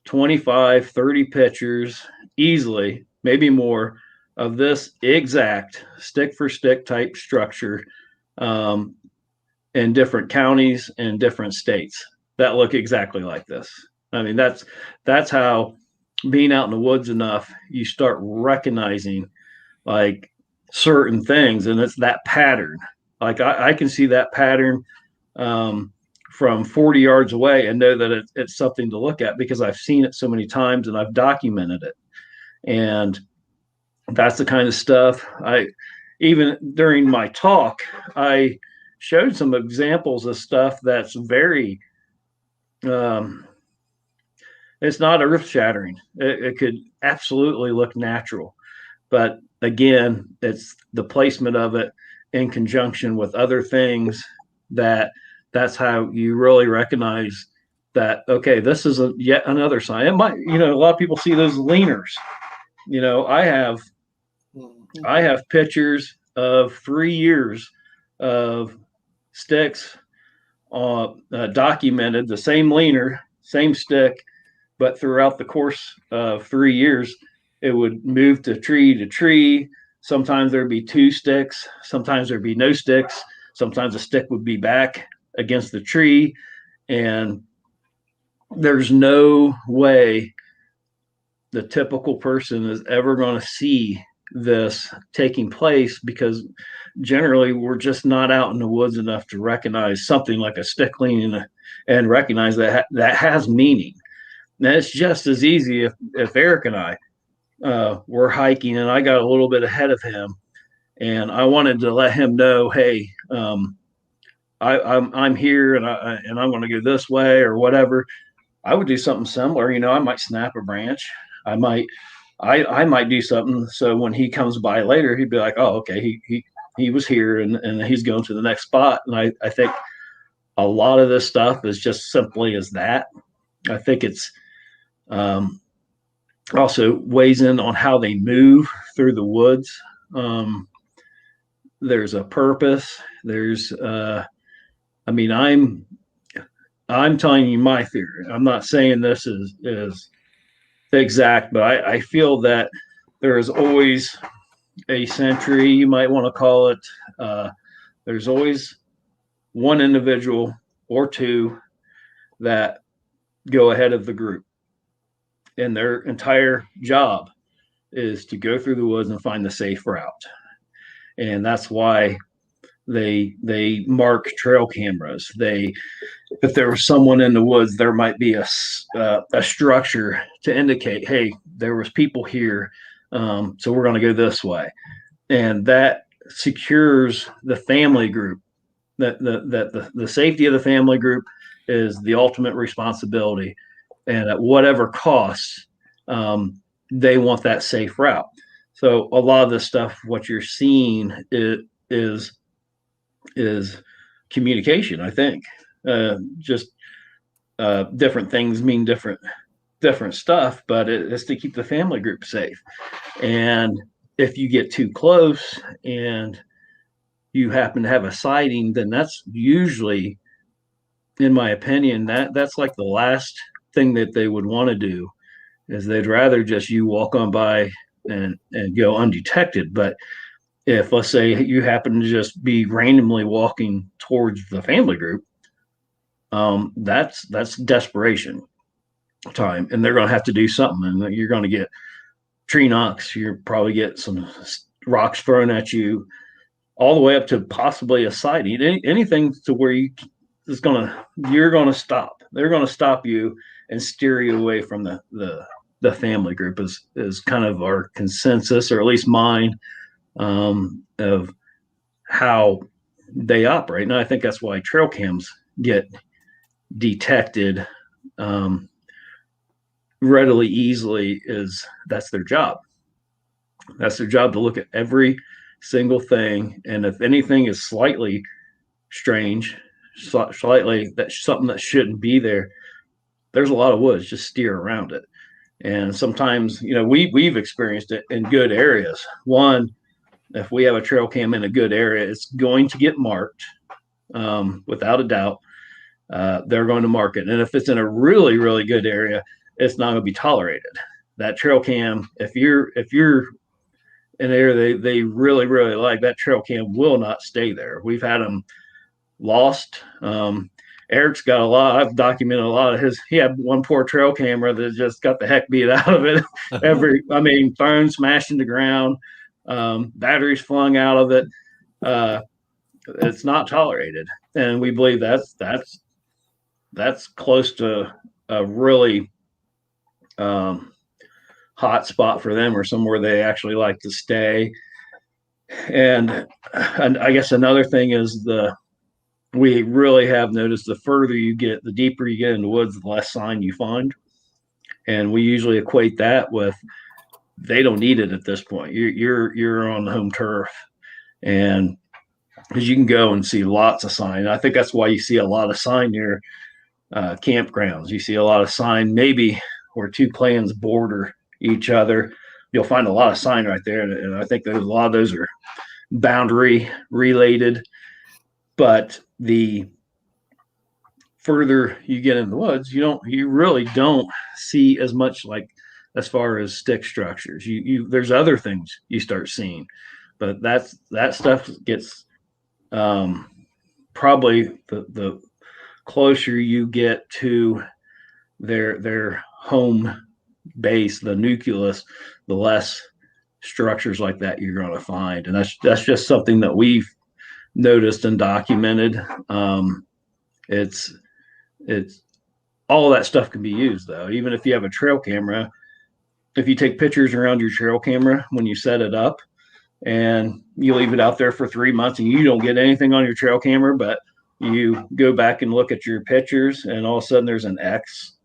25, 30 pictures easily, maybe more, of this exact stick for stick type structure in different counties and different states that look exactly like this. I mean, that's how, being out in the woods enough, you start recognizing like certain things, and it's that pattern. Like I can see that pattern from 40 yards away and know that it's something to look at because I've seen it so many times and I've documented it. And that's the kind of stuff even during my talk, I showed some examples of stuff that's very, it's not earth shattering. It could absolutely look natural, but again, it's the placement of it in conjunction with other things that's how you really recognize that, okay, this is yet another sign. It might, a lot of people see those leaners. I have pictures of 3 years of sticks documented, the same leaner, same stick, but throughout the course of 3 years, it would move to tree. Sometimes there'd be 2 sticks. Sometimes there'd be no sticks. Sometimes a stick would be back against the tree. And there's no way the typical person is ever going to see this taking place, because generally we're just not out in the woods enough to recognize something like a stick leaning and recognize that has meaning. Now, it's just as easy if Eric and I were hiking and I got a little bit ahead of him and I wanted to let him know, hey, I'm here and I'm going to go this way or whatever. I would do something similar. I might snap a branch. I might do something. So when he comes by later, he'd be like, oh, okay, he was here and he's going to the next spot. And I think a lot of this stuff is just simply as that. I think it's also weighs in on how they move through the woods. There's a purpose. There's, I'm telling you my theory. I'm not saying this is exact, but I feel that there is always a sentry, you might want to call it. There's always one individual or two that go ahead of the group, and their entire job is to go through the woods and find the safe route. And that's why they mark trail cameras. If there was someone in the woods, there might be a structure to indicate, hey, there was people here, so we're going to go this way. And that secures the family group. That the safety of the family group is the ultimate responsibility, and at whatever cost, they want that safe route. So a lot of this stuff, what you're seeing is communication. I think just different things mean different stuff, but it's to keep the family group safe. And if you get too close and you happen to have a sighting, then that's usually, in my opinion, that's like the last thing that they would want to do, is they'd rather just you walk on by and go undetected. But if, let's say, you happen to just be randomly walking towards the family group, that's desperation time, and they're going to have to do something, and you're going to get tree knocks. You're probably get some rocks thrown at you, all the way up to possibly a sighting. Anything to where you're going to stop. They're going to stop you and steer you away from the family group is kind of our consensus, or at least mine, of how they operate. And I think that's why trail cams get detected readily, easily, is that's their job. That's their job, to look at every single thing. And if anything is slightly strange, slightly that's something that shouldn't be there, there's a lot of woods, just steer around it. And sometimes, we've experienced it in good areas. One, if we have a trail cam in a good area, it's going to get marked, without a doubt. They're going to mark it. And if it's in a really, really good area, it's not going to be tolerated. That trail cam, if you're in an area they really, really like, that trail cam will not stay there. We've had them lost. Eric's got a lot. I've documented a lot of his. He had one poor trail camera that just got the heck beat out of it. Phone smashed into the ground, batteries flung out of it. It's not tolerated, and we believe that's close to a really hot spot for them, or somewhere they actually like to stay. And I guess another thing is we really have noticed the further you get, the deeper you get in the woods, the less sign you find. And we usually equate that with they don't need it at this point. You're on home turf, and because you can go and see lots of sign. I think that's why you see a lot of sign near campgrounds. You see a lot of sign, maybe where two clans border each other. You'll find a lot of sign right there, and I think there's a lot of those are boundary related. But the further you get in the woods, you really don't see as much, like as far as stick structures. There's other things you start seeing, but that stuff gets probably the closer you get to their home base, the nucleus, the less structures like that you're going to find. And that's just something that we've noticed and documented. It's all of that stuff can be used, though. Even if you have a trail camera, if you take pictures around your trail camera when you set it up and you leave it out there for 3 months and you don't get anything on your trail camera, but you go back and look at your pictures and all of a sudden there's an X,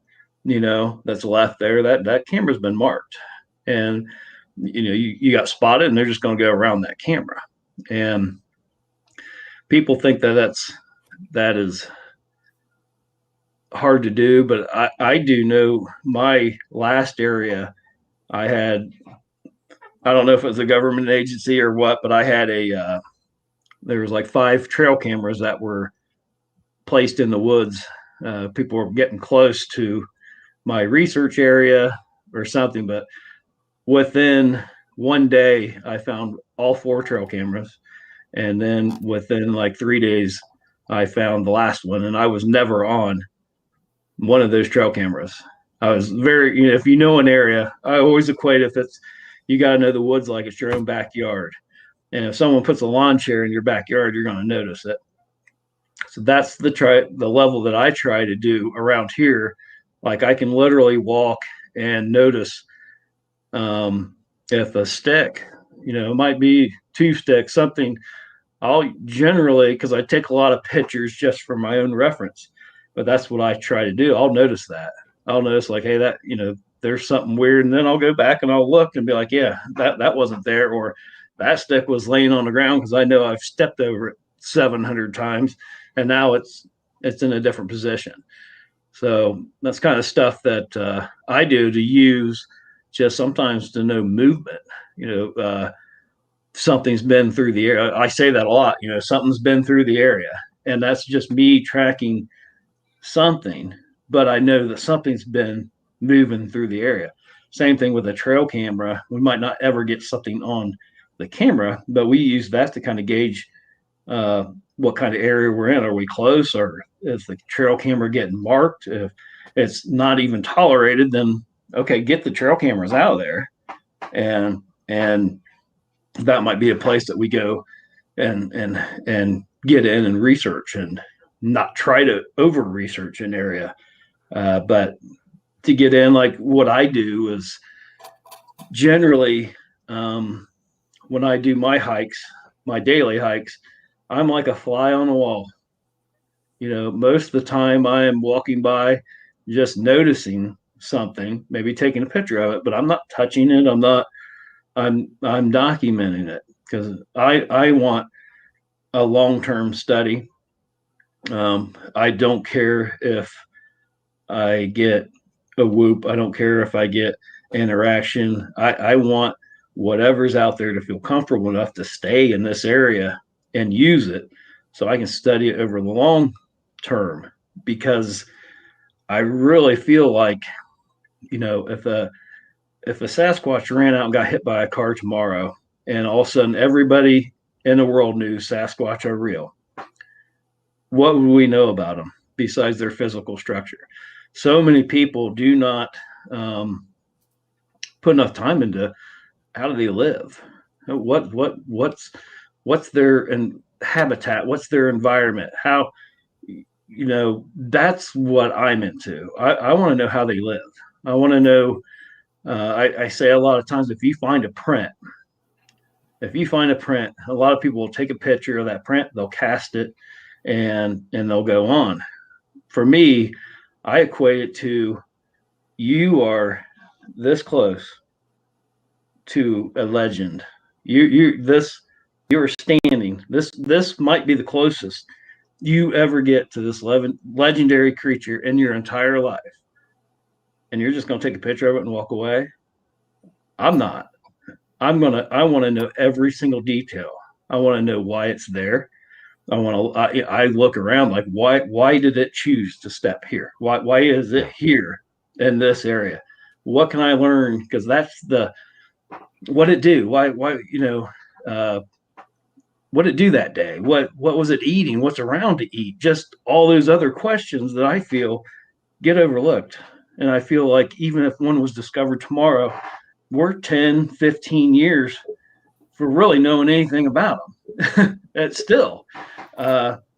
that's left there, that camera's been marked, and you got spotted, and they're just going to go around that camera. And people think that is hard to do, but I do know my last area I had, I don't know if it was a government agency or what, but I had there was like 5 trail cameras that were placed in the woods. People were getting close to my research area or something, but within one day I found all 4 trail cameras. And then within like 3 days, I found the last one, and I was never on one of those trail cameras. I was very, if you know an area, I always equate if it's, you got to know the woods like it's your own backyard. And if someone puts a lawn chair in your backyard, you're going to notice it. So that's the level that I try to do around here. Like I can literally walk and notice if a stick, it might be two sticks, something. I'll generally, because I take a lot of pictures just for my own reference, but that's what I try to do. I'll notice that. I'll notice like, hey, that, there's something weird. And then I'll go back and I'll look and be like, yeah, that wasn't there. Or that stick was laying on the ground because I know I've stepped over it 700 times and now it's in a different position. So that's kind of stuff that I do to use just sometimes to know movement, something's been through the area. I say that a lot, something's been through the area, and that's just me tracking something, but I know that something's been moving through the area. Same thing with a trail camera. We might not ever get something on the camera, but we use that to kind of gauge what kind of area we're in. Are we close, or is the trail camera getting marked? If it's not even tolerated, then okay, get the trail cameras out of there, and that might be a place that we go and get in and research, and not try to over research an area, but to get in. Like what I do is generally when I do my hikes, my daily hikes, I'm like a fly on the wall. Most of the time I am walking by, just noticing something, maybe taking a picture of it, but I'm not touching it. I'm documenting it because I want a long-term study. I don't care if I get a whoop. I don't care if I get interaction. I want whatever's out there to feel comfortable enough to stay in this area and use it so I can study it over the long term, because I really feel like, if a Sasquatch ran out and got hit by a car tomorrow, and all of a sudden everybody in the world knew Sasquatch are real, what would we know about them besides their physical structure? So many people do not put enough time into how do they live, what's their habitat, what's their environment, how, that's what I'm into. I want to know how they live. I want to know. I say a lot of times, if you find a print, a lot of people will take a picture of that print, they'll cast it, and they'll go on. For me, I equate it to, you are this close to a legend. You're standing. This might be the closest you ever get to this legendary creature in your entire life. And you're just going to take a picture of it and walk away? I'm not. I want to know every single detail. I want to know why it's there. I look around like, why did it choose to step here? Why is it here in this area? What can I learn? Because that's what it do. Why what did it do that day? What was it eating? What's around to eat? Just all those other questions that I feel get overlooked. And I feel like even if one was discovered tomorrow, we're 10, 15 years for really knowing anything about them. It's still,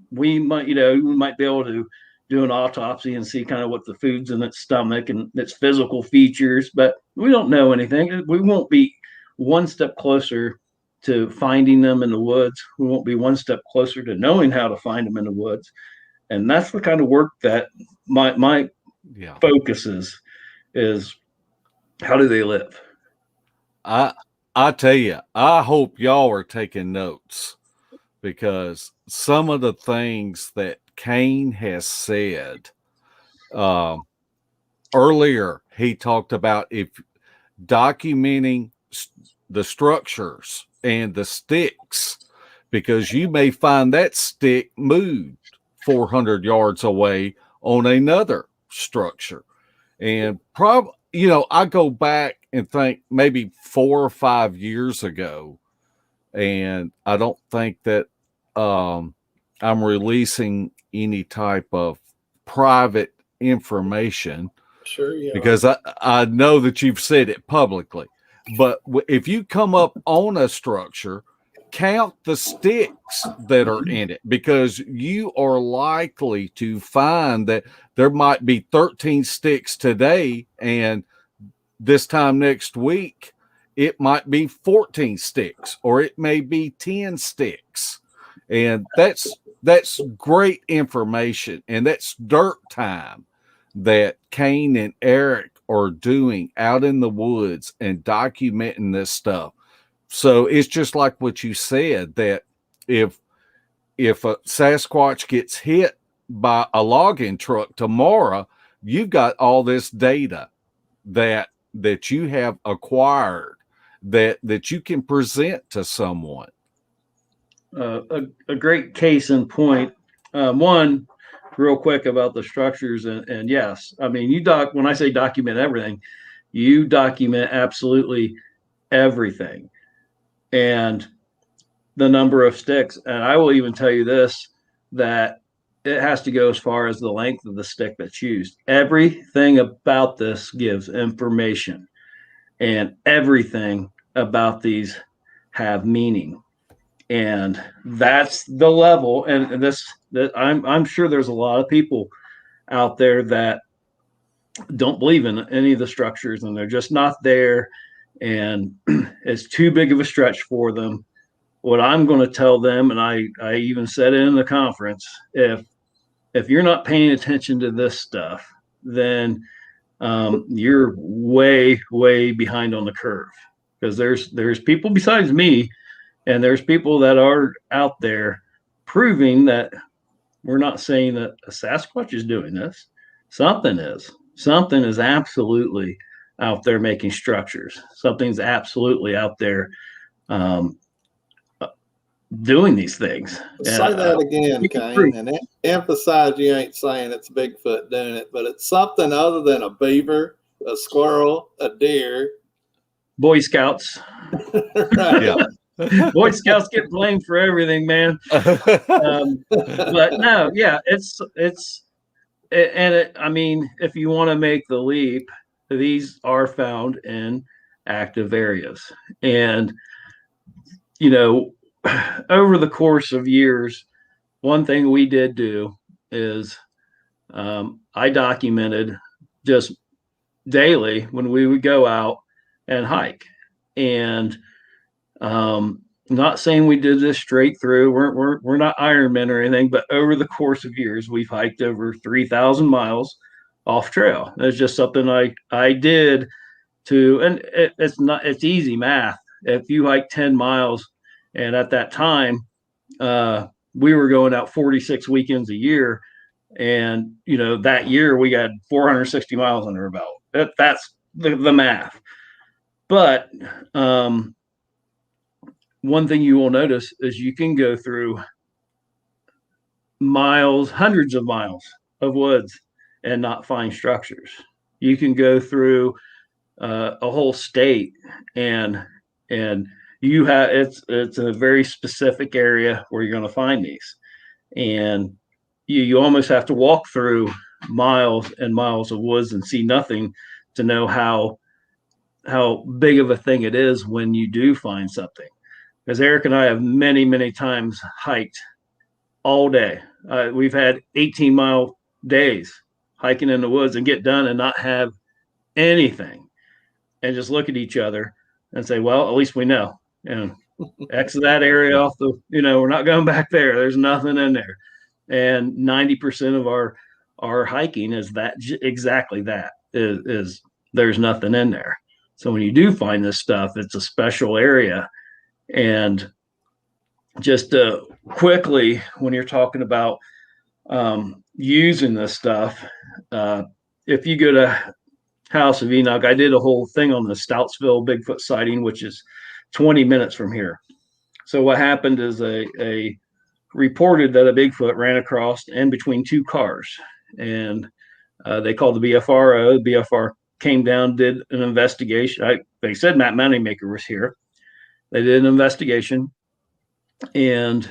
we might be able to do an autopsy and see kind of what the food's in its stomach and its physical features, but we don't know anything. We won't be one step closer to finding them in the woods. We won't be one step closer to knowing how to find them in the woods. And that's the kind of work that my focus is how do they live? I tell you, I hope y'all are taking notes, because some of the things that Kain has said earlier, he talked about if documenting the structures and the sticks, because you may find that stick moved 400 yards away on another structure. And I go back and think maybe 4 or 5 years ago, and I don't think that I'm releasing any type of private information, Sure, yeah. because I know that you've said it publicly. But if you come up on a structure, count the sticks that are in it, because you are likely to find that there might be 13 sticks today, and this time next week, it might be 14 sticks, or it may be 10 sticks. And that's great information, and that's dirt time that Kain and Eric are doing out in the woods and documenting this stuff. So it's just like what you said, that if a Sasquatch gets hit by a logging truck tomorrow, you've got all this data that you have acquired that you can present to someone. A great case in point. One, real quick about the structures, and yes, I mean, when I say document everything, you document absolutely everything, and the number of sticks. And I will even tell you this, that it has to go as far as the length of the stick that's used. Everything about this gives information, and everything about these have meaning. And that's the level. And I'm sure there's a lot of people out there that don't believe in any of the structures, and they're just not there, and it's too big of a stretch for them. What I'm going to tell them, and I even said it in the conference, if you're not paying attention to this stuff, then you're way behind on the curve, because there's people besides me, and there's people that are out there proving that we're not saying that a Sasquatch is doing this. Something is absolutely out there making structures. Something's absolutely out there doing these things. Say that again, Kain, and emphasize you ain't saying it's Bigfoot doing it, but it's something other than a beaver, a squirrel, a deer. Boy Scouts. Right. Yeah. Boy Scouts get blamed for everything, man. But no, yeah, I mean, if you want to make the leap, these are found in active areas. And, you know, over the course of years, one thing we did do is I documented just daily when we would go out and hike. And not saying we did this straight through. We're not Ironmen or anything, but over the course of years, we've hiked over 3,000 miles off trail. It's just something I did and it's easy math. If you hike 10 miles, and at that time, we were going out 46 weekends a year, and you know that year we got 460 miles under our belt. That's the math. But one thing you will notice is you can go through miles, hundreds of miles of woods and not find structures. You can go through a whole state, and you have it's a very specific area where you're going to find these, and you almost have to walk through miles and miles of woods and see nothing to know how big of a thing it is when you do find something. Because Eric and I have many times hiked all day. We've had 18-mile days hiking in the woods and get done and not have anything, and just look at each other and say, well, at least we know. And exit that area off we're not going back there. There's nothing in there. And 90% of our hiking is that exactly that is there's nothing in there. So when you do find this stuff, it's a special area. And just quickly, when you're talking about using this stuff, if you go to House of Enoch, I did a whole thing on the Stoutsville Bigfoot sighting, which is 20 minutes from here. So what happened is a reported that a Bigfoot ran across in between two cars, and they called the BFRO. The BFR came down, did an investigation. They said Matt Moneymaker was here. They did an investigation, and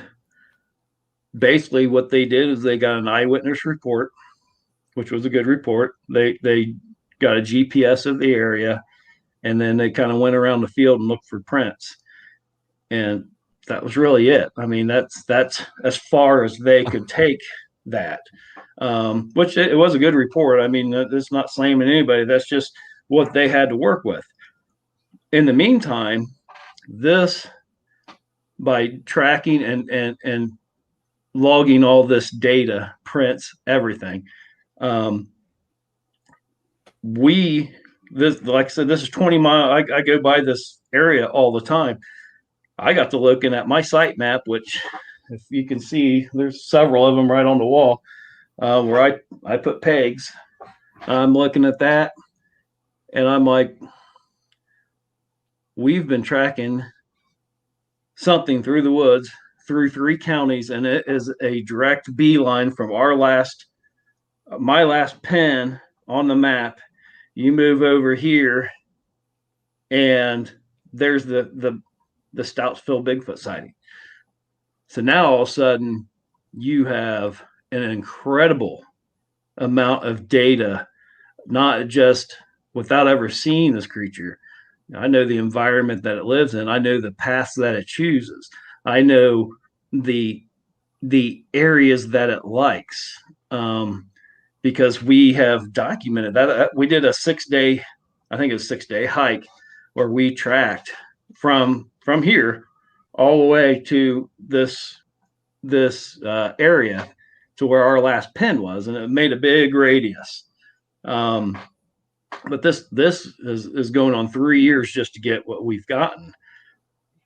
basically what they did is they got an eyewitness report, which was a good report. They got a GPS of the area, and then they kind of went around the field and looked for prints. And that was really it. I mean, that's as far as they could take that, which it was a good report. I mean, it's not slamming anybody. That's just what they had to work with. In the meantime, this, by tracking and logging all this data, prints, everything, like I said, this is 20 miles. I go by this area all the time. I got to looking at my site map, which, if you can see, there's several of them right on the wall, where I put pegs. I'm looking at that, and I'm like, we've been tracking something through the woods through 3 counties, and it is a direct beeline from my last pin on the map. You move over here, and there's the Stoutsville Bigfoot sighting. So now all of a sudden you have an incredible amount of data, not just without ever seeing this creature. I know the environment that it lives in. I know the paths that it chooses. I know the areas that it likes, because we have documented that. We did a 6-day, I think it was 6-day hike, where we tracked from here all the way to this area to where our last pin was, and it made a big radius. But this is going on 3 years just to get what we've gotten.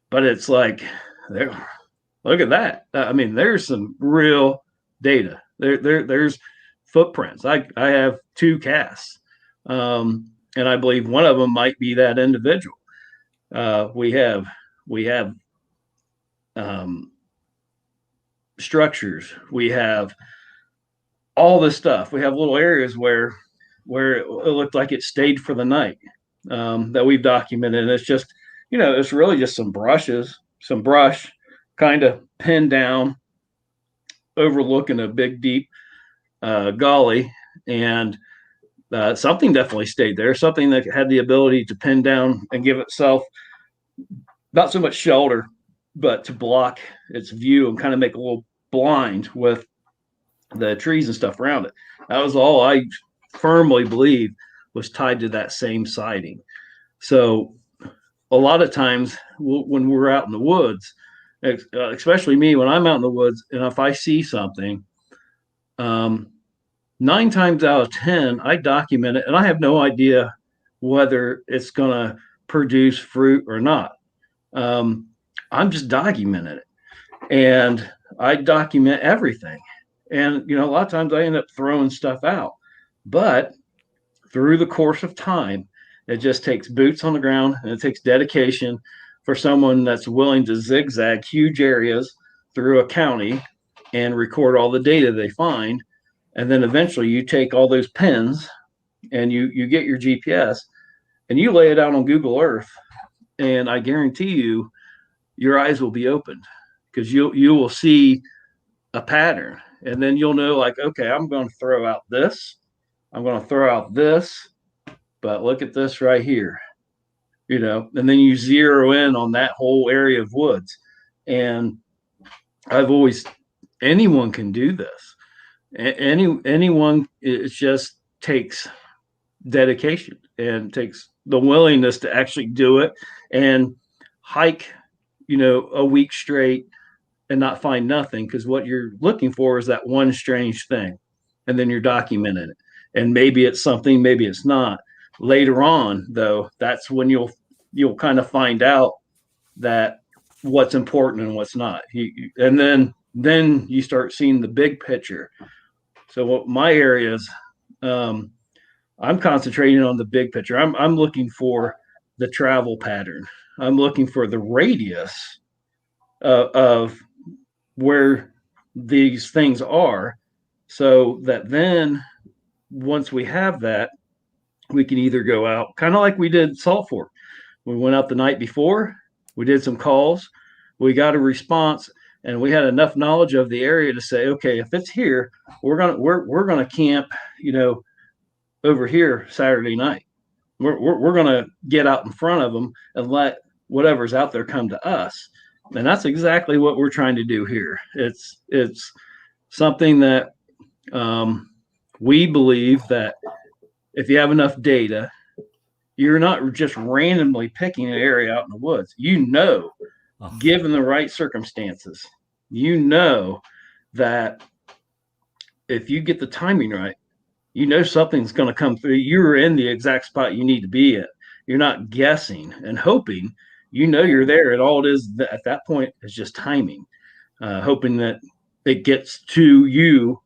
But it's like, look at that. I mean, there's some real data. There's footprints. I have 2 casts, and I believe one of them might be that individual. We have structures. We have all this stuff. We have little areas where it looked like it stayed for the night, that we've documented. And it's just, it's really just some brush kind of pinned down, overlooking a big, deep gully. And something definitely stayed there, something that had the ability to pin down and give itself not so much shelter, but to block its view and kind of make a little blind with the trees and stuff around it. That was all I firmly believe was tied to that same sighting. So a lot of times when we're out in the woods, especially me, when I'm out in the woods, and if I see something, 9 times out of 10, I document it, and I have no idea whether it's going to produce fruit or not. I'm just documenting it, and I document everything. And, a lot of times I end up throwing stuff out, but through the course of time, it just takes boots on the ground, and it takes dedication for someone that's willing to zigzag huge areas through a county and record all the data they find. And then eventually you take all those pins and you get your GPS and you lay it out on Google Earth, and I guarantee you, your eyes will be opened, because you will see a pattern, and then you'll know, like, okay, I'm going to throw out this, I'm going to throw out this, but look at this right here, and then you zero in on that whole area of woods. And anyone can do this. Anyone, it just takes dedication and takes the willingness to actually do it and hike, a week straight and not find nothing, because what you're looking for is that one strange thing, and then you're documenting it. And maybe it's something, maybe it's not. Later on, though, that's when you'll kind of find out that what's important and what's not. And then you start seeing the big picture. So what my areas, I'm concentrating on the big picture. I'm looking for the travel pattern. I'm looking for the radius of where these things are, so that then once we have that, we can either go out, kind of like we did Salt Fork. We went out the night before, we did some calls, we got a response, and we had enough knowledge of the area to say, okay, if it's here, we're gonna camp, over here Saturday night. We're gonna get out in front of them and let whatever's out there come to us. And that's exactly what we're trying to do here. It's something that we believe that if you have enough data, you're not just randomly picking an area out in the woods. Given the right circumstances, that if you get the timing right, something's going to come through. You're in the exact spot you need to be in. You're not guessing and hoping. You're there, and all it is at that point is just timing, hoping that it gets to you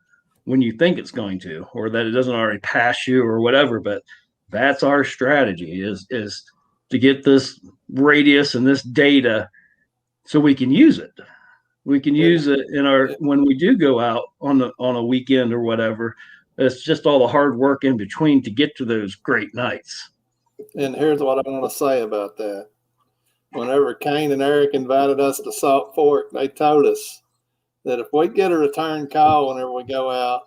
when you think it's going to, or that it doesn't already pass you or whatever. But that's our strategy is to get this radius and this data so we can use it. We can use it when we do go out on a weekend or whatever. It's just all the hard work in between to get to those great nights. And here's what I want to say about that. Whenever Kain and Eric invited us to Salt Fork, they told us that if we get a return call whenever we go out,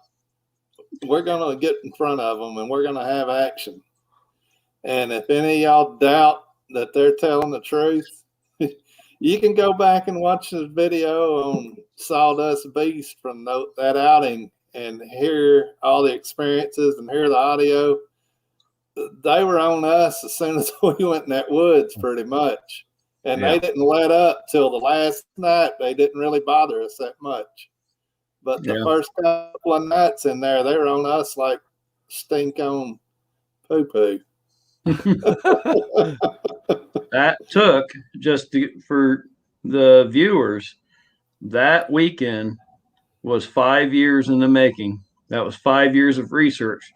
we're going to get in front of them and we're going to have action. And if any of y'all doubt that they're telling the truth, you can go back and watch the video on Sawdust Beast from that outing and hear all the experiences and hear the audio. They were on us as soon as we went in that woods, pretty much. And they didn't let up till the last night. They didn't really bother us that much. But the first couple of nights in there, they were on us like stink on poo-poo. That took, for the viewers, that weekend was 5 years in the making. That was 5 years of research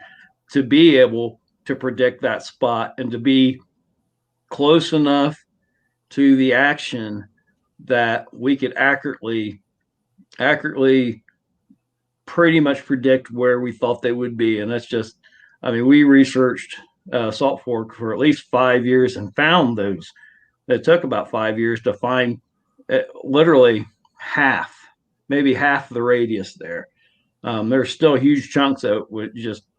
to be able to predict that spot and to be close enough to the action that we could accurately pretty much predict where we thought they would be. And that's just, we researched Salt Fork for at least 5 years and found those. It took about 5 years to find literally maybe half the radius there. There's still huge chunks that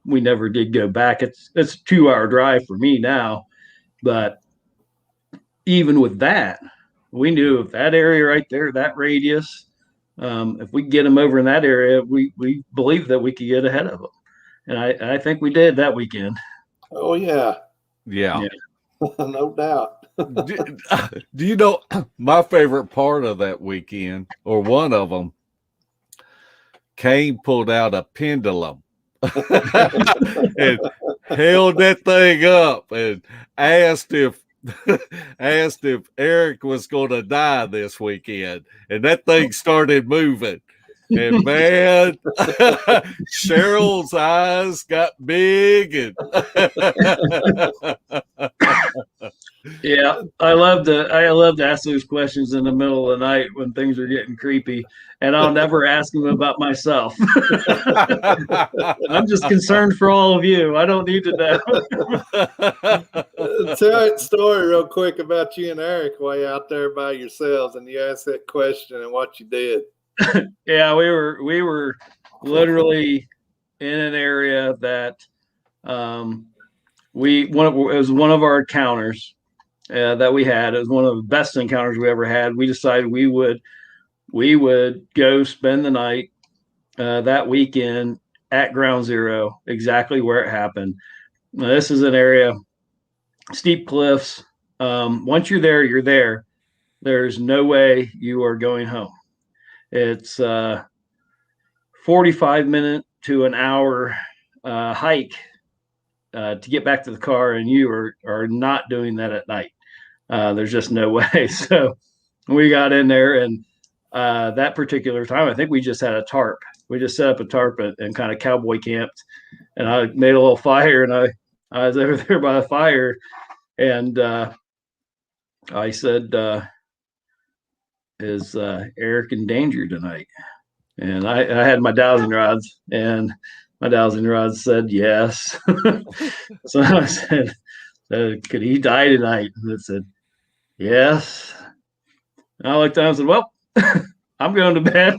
we never did go back. It's a 2-hour drive for me now, but even with that, we knew if that area right there, that radius, if we get them over in that area, we believe that we could get ahead of them. And I think we did that weekend. Oh, yeah. Yeah. No doubt. Do you know my favorite part of that weekend, or one of them? Kain pulled out a pendulum and held that thing up and asked if Eric was going to die this weekend, and that thing started moving. And man, Cheryl's eyes got big, and yeah, I love to ask those questions in the middle of the night when things are getting creepy, and I'll never ask them about myself. I'm just concerned for all of you. I don't need to know. Tell that story real quick about you and Eric way out there by yourselves, and you asked that question and what you did. Yeah, we were literally in an area that it was one of our encounters that we had. It was one of the best encounters we ever had. We decided we would go spend the night that weekend at Ground Zero, exactly where it happened. Now, this is an area, steep cliffs. Once you're there, you're there. There's no way you are going home. It's 45-minute to an hour hike to get back to the car, and you are not doing that at night. There's just no way. So we got in there, and that particular time, I think we just had a tarp. We just set up a tarp and kind of cowboy camped, and I made a little fire, and I was over there by the fire, and I said, is Eric in danger tonight? And I had my dowsing rods, and my dowsing rods said yes. So I said, could he die tonight? And it said, yes. And I looked down and said, well, I'm going to bed.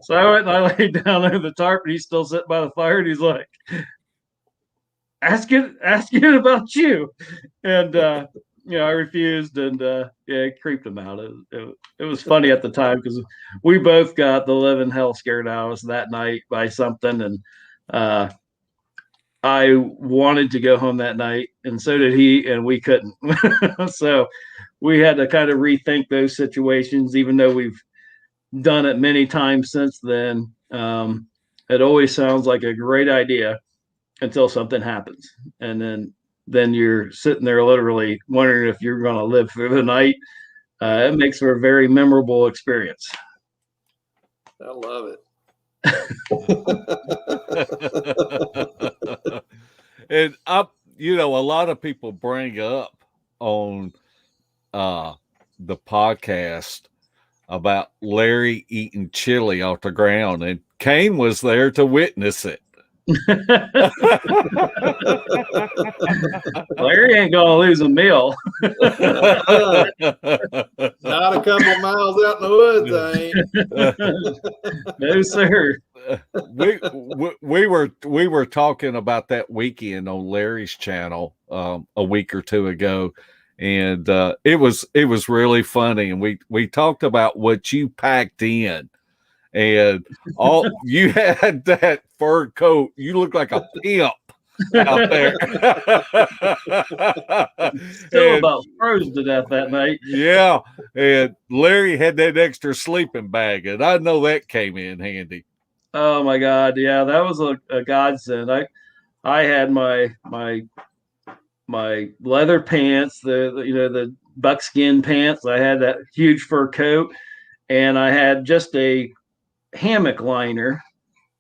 So I went and I laid down under the tarp, and he's still sitting by the fire, and he's like, asking about you. And I refused, and it creeped him out. It was funny at the time because we both got the living hell scared out of us that night by something, and I wanted to go home that night, and so did he, and we couldn't. So we had to kind of rethink those situations, even though we've done it many times since then. It always sounds like a great idea until something happens, and then you're sitting there literally wondering if you're going to live through the night. It makes for a very memorable experience. I love it. And a lot of people bring up on the podcast about Larry eating chili off the ground, and Kain was there to witness it. Larry ain't gonna lose a meal. Not a couple miles out in the woods, ain't. No, sir. We were talking about that weekend on Larry's channel a week or two ago, and it was really funny, and we talked about what you packed in. And all you had that fur coat. You looked like a pimp out there. Still about frozen to death that night. Yeah. And Larry had that extra sleeping bag, and I know that came in handy. Oh my God. Yeah, that was a godsend. I had my leather pants, the buckskin pants. I had that huge fur coat, and I had just a hammock liner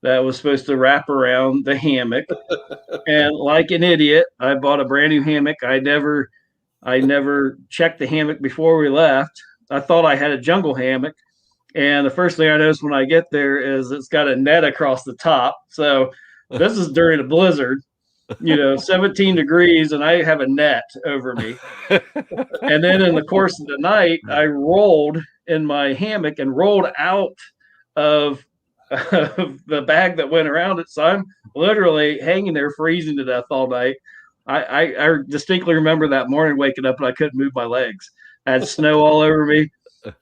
that was supposed to wrap around the hammock. And like an idiot, I bought a brand new hammock. I never checked the hammock before we left. I thought I had a jungle hammock, and the first thing I noticed when I get there is it's got a net across the top. So this is during a blizzard, 17 degrees, and I have a net over me. And then in the course of the night, I rolled in my hammock and rolled out of the bag that went around it. So I'm literally hanging there freezing to death all night. I distinctly remember that morning waking up and I couldn't move my legs. I had snow all over me.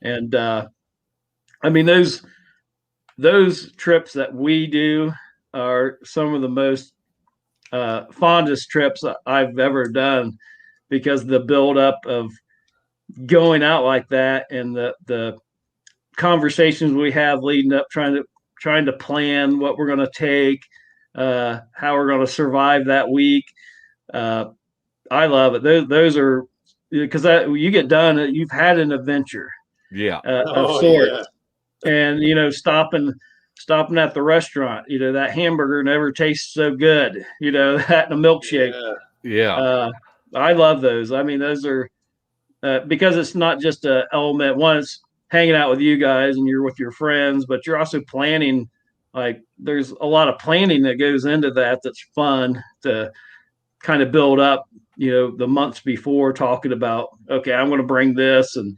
And I mean, those trips that we do are some of the most fondest trips I've ever done, because the buildup of going out like that and the conversations we have leading up, trying to plan what we're going to take, how we're going to survive that week. I love it. Those are, because you get done, you've had an adventure, of sorts, and stopping at the restaurant. That hamburger never tastes so good. That and a milkshake. I love those. I mean, those are because it's not just a element. One, it's hanging out with you guys and you're with your friends, but you're also planning. Like, there's a lot of planning that goes into that. That's fun to kind of build up, the months before, talking about, okay, I'm going to bring this, and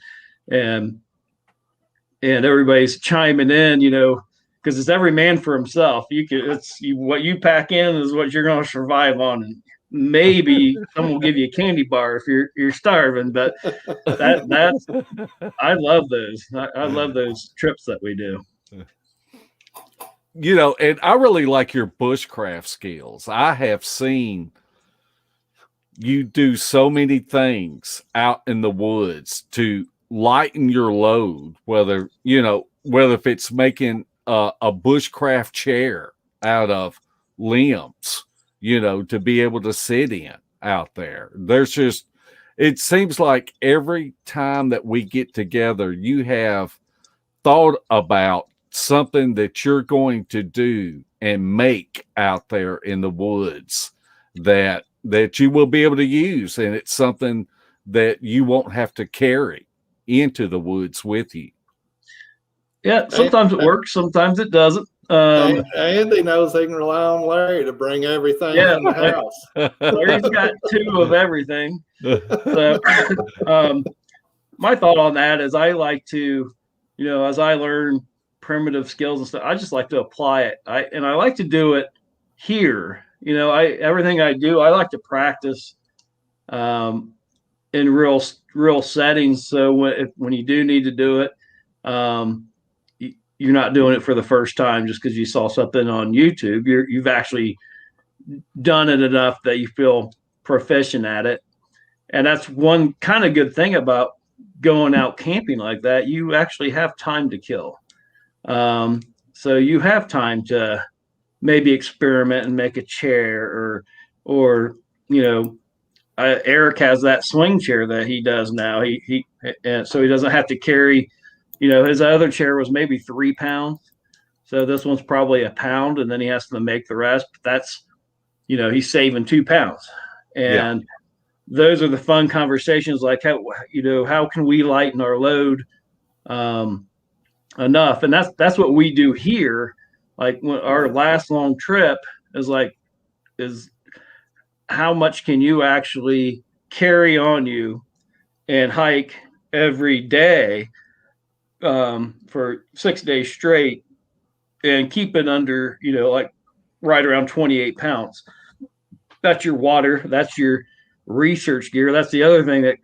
everybody's chiming in, because it's every man for himself. What you pack in is what you're going to survive on. And maybe someone will give you a candy bar if you're starving, but that's I love those. I love those trips that we do. And I really like your bushcraft skills. I have seen you do so many things out in the woods to lighten your load, whether if it's making a bushcraft chair out of limbs, to be able to sit in out there. It seems like every time that we get together, you have thought about something that you're going to do and make out there in the woods that you will be able to use. And it's something that you won't have to carry into the woods with you. Yeah, sometimes it works, sometimes it doesn't. Andy knows he can rely on Larry to bring everything in the house. Larry's got 2 of everything. So, my thought on that is I like to as I learn primitive skills and stuff, I just like to apply it. I like to do it here. Everything I do, I like to practice in real settings. So when you do need to do it, you're not doing it for the first time just because you saw something on YouTube. You've actually done it enough that you feel proficient at it. And that's one kind of good thing about going out camping like that. You actually have time to kill. So you have time to maybe experiment and make a chair or Eric has that swing chair that he does now. And so he doesn't have to carry, his other chair was maybe 3 pounds. So this one's probably a pound, and then he has to make the rest. But that's, he's saving 2 pounds. And those are the fun conversations, like how can we lighten our load enough? And that's what we do here. Like when our last long trip is how much can you actually carry on you and hike every day for 6 days straight and keep it under, like right around 28 pounds. That's your water. That's your research gear. That's the other thing that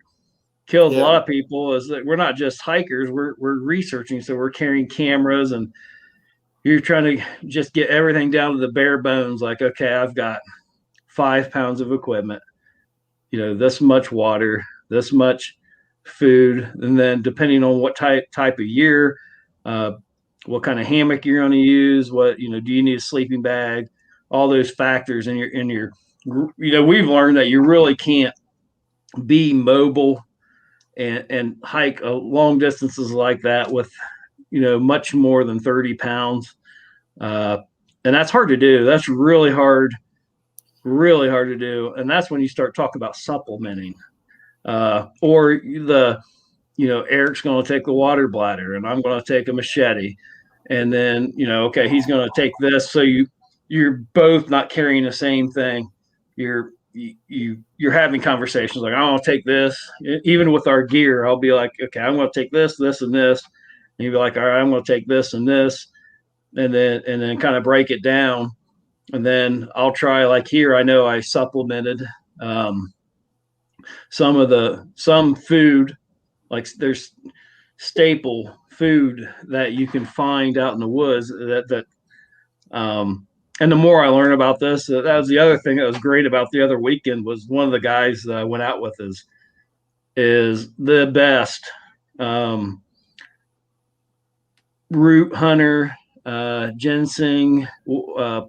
kills a lot of people, is that we're not just hikers. We're researching. So we're carrying cameras, and you're trying to just get everything down to the bare bones. Like, okay, I've got 5 pounds of equipment, this much water, this much food. And then depending on what type of year, what kind of hammock you're going to use, what, do you need a sleeping bag, all those factors in your, we've learned that you really can't be mobile and hike long distances like that with, much more than 30 pounds. And that's hard to do. That's really hard to do. And that's when you start talking about supplementing, or Eric's going to take the water bladder and I'm going to take a machete. And then, okay, he's going to take this. So you're both not carrying the same thing. You're having conversations like, I want to take this. Even with our gear, I'll be like, okay, I'm going to take this, this, and this. And you'll be like, all right, I'm going to take this and this, and then kind of break it down. And then I'll try, like here, I know I supplemented some food, like there's staple food that you can find out in the woods and the more I learn about this, that was the other thing that was great about the other weekend, was one of the guys that I went out with is the best root hunter, ginseng,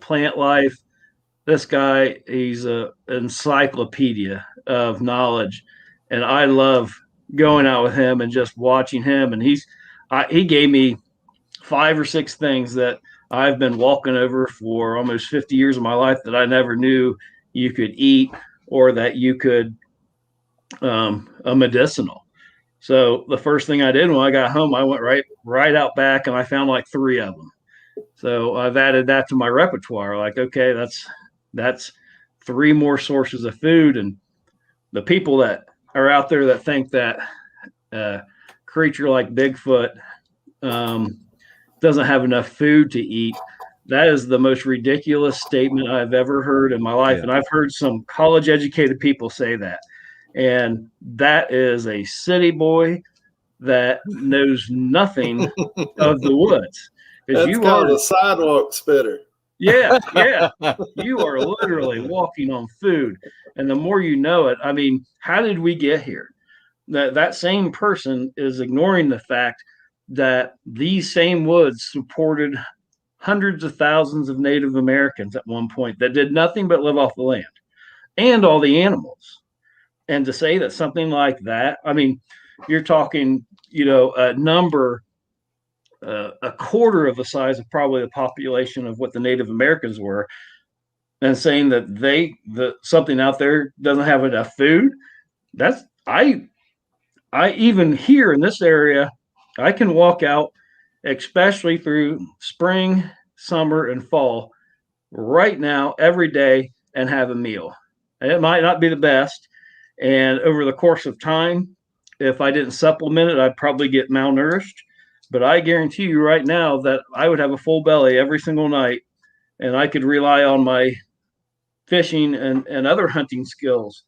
plant life. This guy, he's an encyclopedia of knowledge, and I love going out with him and just watching him. And he gave me 5 or 6 things that I've been walking over for almost 50 years of my life that I never knew you could eat, or that you could a medicinal. So the first thing I did when I got home, I went right out back and I found like 3 of them. So I've added that to my repertoire. Like, okay, that's 3 more sources of food. And the people that are out there that think that creature like Bigfoot doesn't have enough food to eat, that is the most ridiculous statement I've ever heard in my life. Yeah. And I've heard some college educated people say that. And that is a city boy that knows nothing of the woods. That's called a sidewalk spitter. Yeah. You are literally walking on food. And the more you know it, I mean, how did we get here? That same person is ignoring the fact that these same woods supported hundreds of thousands of Native Americans at one point that did nothing but live off the land and all the animals. And to say that something like that, I mean, you're talking, a number, a quarter of the size of probably the population of what the Native Americans were, and saying that something out there doesn't have enough food. I even here in this area, I can walk out, especially through spring, summer, and fall, right now, every day, and have a meal. And it might not be the best. And over the course of time, if I didn't supplement it, I'd probably get malnourished. but I guarantee you right now that I would have a full belly every single night, and I could rely on my fishing and other hunting skills.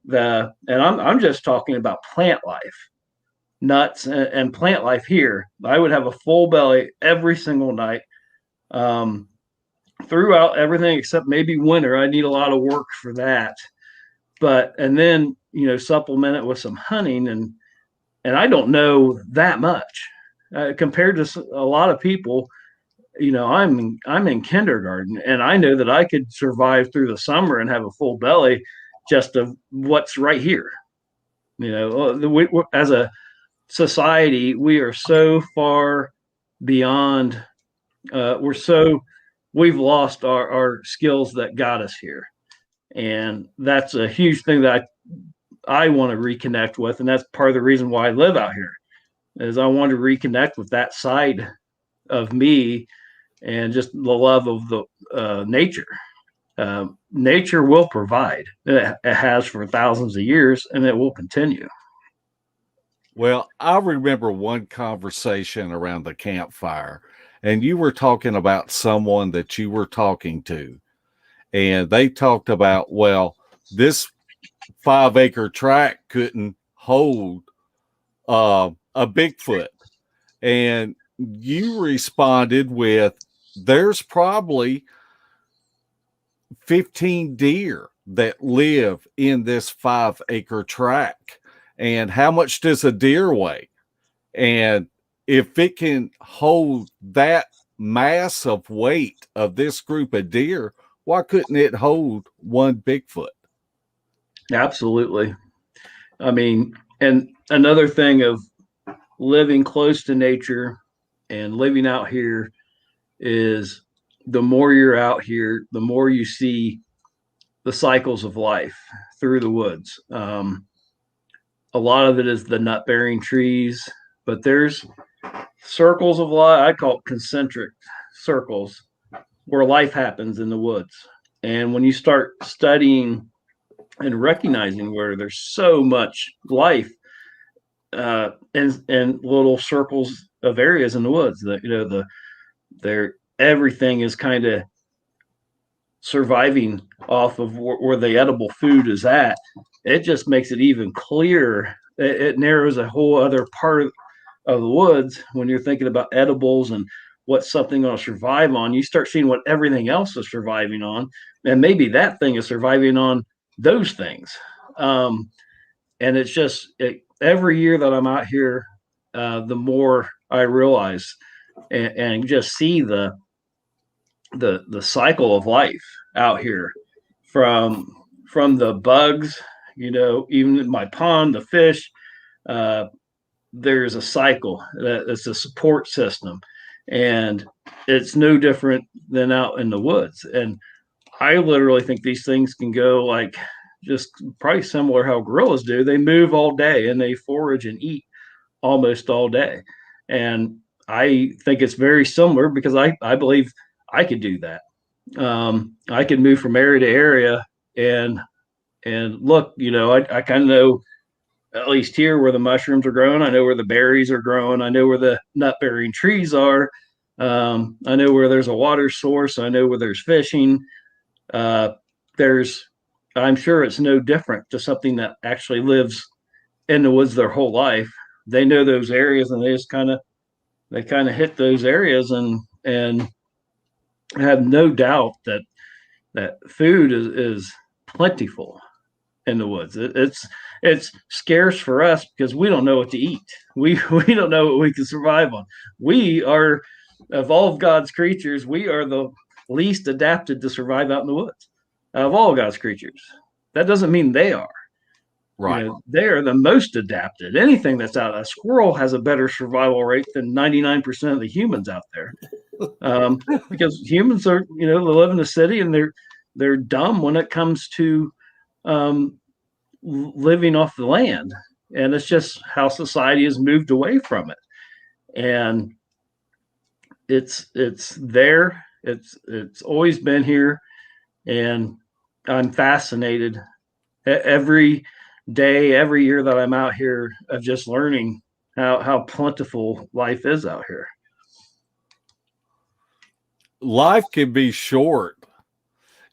And I'm just talking about plant life, nuts and plant life here. I would have a full belly every single night, throughout everything except maybe winter. I need a lot of work for that, and then supplement it with some hunting, and I don't know that much compared to a lot of people. I'm in kindergarten, and I know that I could survive through the summer and have a full belly just of what's right here. As a society, we are so far beyond. We've lost our skills that got us here, and that's a huge thing that I want to reconnect with, and that's part of the reason why I live out here. Is I want to reconnect with that side of me and just the love of the nature. Nature will provide. It has for thousands of years, and it will continue. Well, I remember one conversation around the campfire, and you were talking about someone that you were talking to, and they talked about, well, this 5-acre tract couldn't hold a Bigfoot. And you responded with, there's probably 15 deer that live in this 5-acre tract. And how much does a deer weigh? And if it can hold that mass of weight of this group of deer, why couldn't it hold one Bigfoot? Absolutely. I mean, and another thing of living close to nature and living out here is the more you're out here, the more you see the cycles of life through the woods. A lot of it is the nut bearing trees, but there's circles of life. I call it concentric circles where life happens in the woods. And when you start studying and recognizing where there's so much life in little circles of areas in the woods, that everything is kind of surviving off of where the edible food is at. It just makes it even clearer. It narrows a whole other part of the woods when you're thinking about edibles and what's something going to survive on. You start seeing what everything else is surviving on, and maybe that thing is surviving on those things. And it's just every year that I'm out here, the more I realize and just see the cycle of life out here, from the bugs, even in my pond, the fish, there's a cycle. It's a support system, and it's no different than out in the woods. And I literally think these things can go like just probably similar how gorillas do. They move all day and they forage and eat almost all day. And I think it's very similar because I believe I could do that. I could move from area to area and look, I kind of know, at least here, where the mushrooms are growing. I know where the berries are growing. I know where the nut bearing trees are. I know where there's a water source. I know where there's fishing. I'm sure it's no different to something that actually lives in the woods their whole life. They know those areas, and they just kind of hit those areas and have no doubt that food is plentiful in the woods. It's scarce for us because we don't know what to eat. We don't know what we can survive on. We are, of all of God's creatures, we are the least adapted to survive out in the woods of all God's creatures. That doesn't mean they are. Right. They are the most adapted. Anything that's out, a squirrel has a better survival rate than 99% of the humans out there. Because humans are, they live in the city, and they're dumb when it comes to living off the land. And it's just how society has moved away from it. And it's there. It's always been here. And I'm fascinated every day, every year that I'm out here, of just learning how plentiful life is out here. Life can be short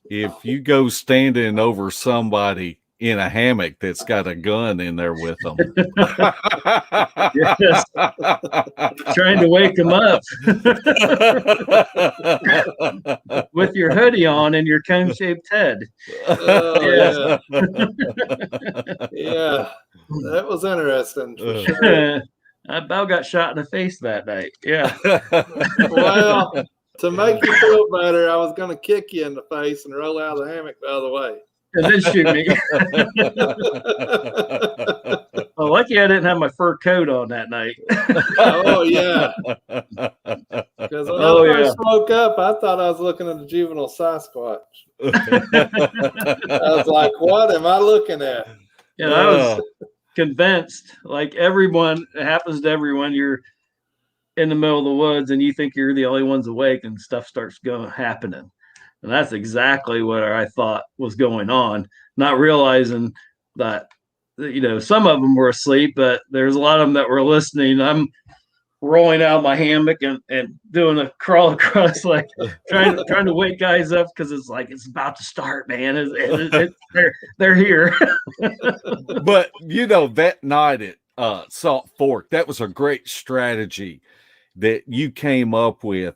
if you go standing over somebody in a hammock that's got a gun in there with them. Yes. Trying to wake them up with your hoodie on and your cone-shaped head. Oh, yeah. That was interesting for sure. I about got shot in the face that night. Yeah. Well, to make you feel better, I was going to kick you in the face and roll out of the hammock the other way. And then shoot me. Well, lucky I didn't have my fur coat on that night. Oh, yeah. Because when I first woke up, I thought I was looking at the juvenile Sasquatch. I was like, what am I looking at? And I was convinced, like everyone, it happens to everyone, you're in the middle of the woods and you think you're the only ones awake and stuff starts happening. And that's exactly what I thought was going on, not realizing that, some of them were asleep, but there's a lot of them that were listening. I'm rolling out of my hammock and doing a crawl across, like trying to wake guys up because it's like it's about to start, man. They're here. But that night at Salt Fork, that was a great strategy that you came up with.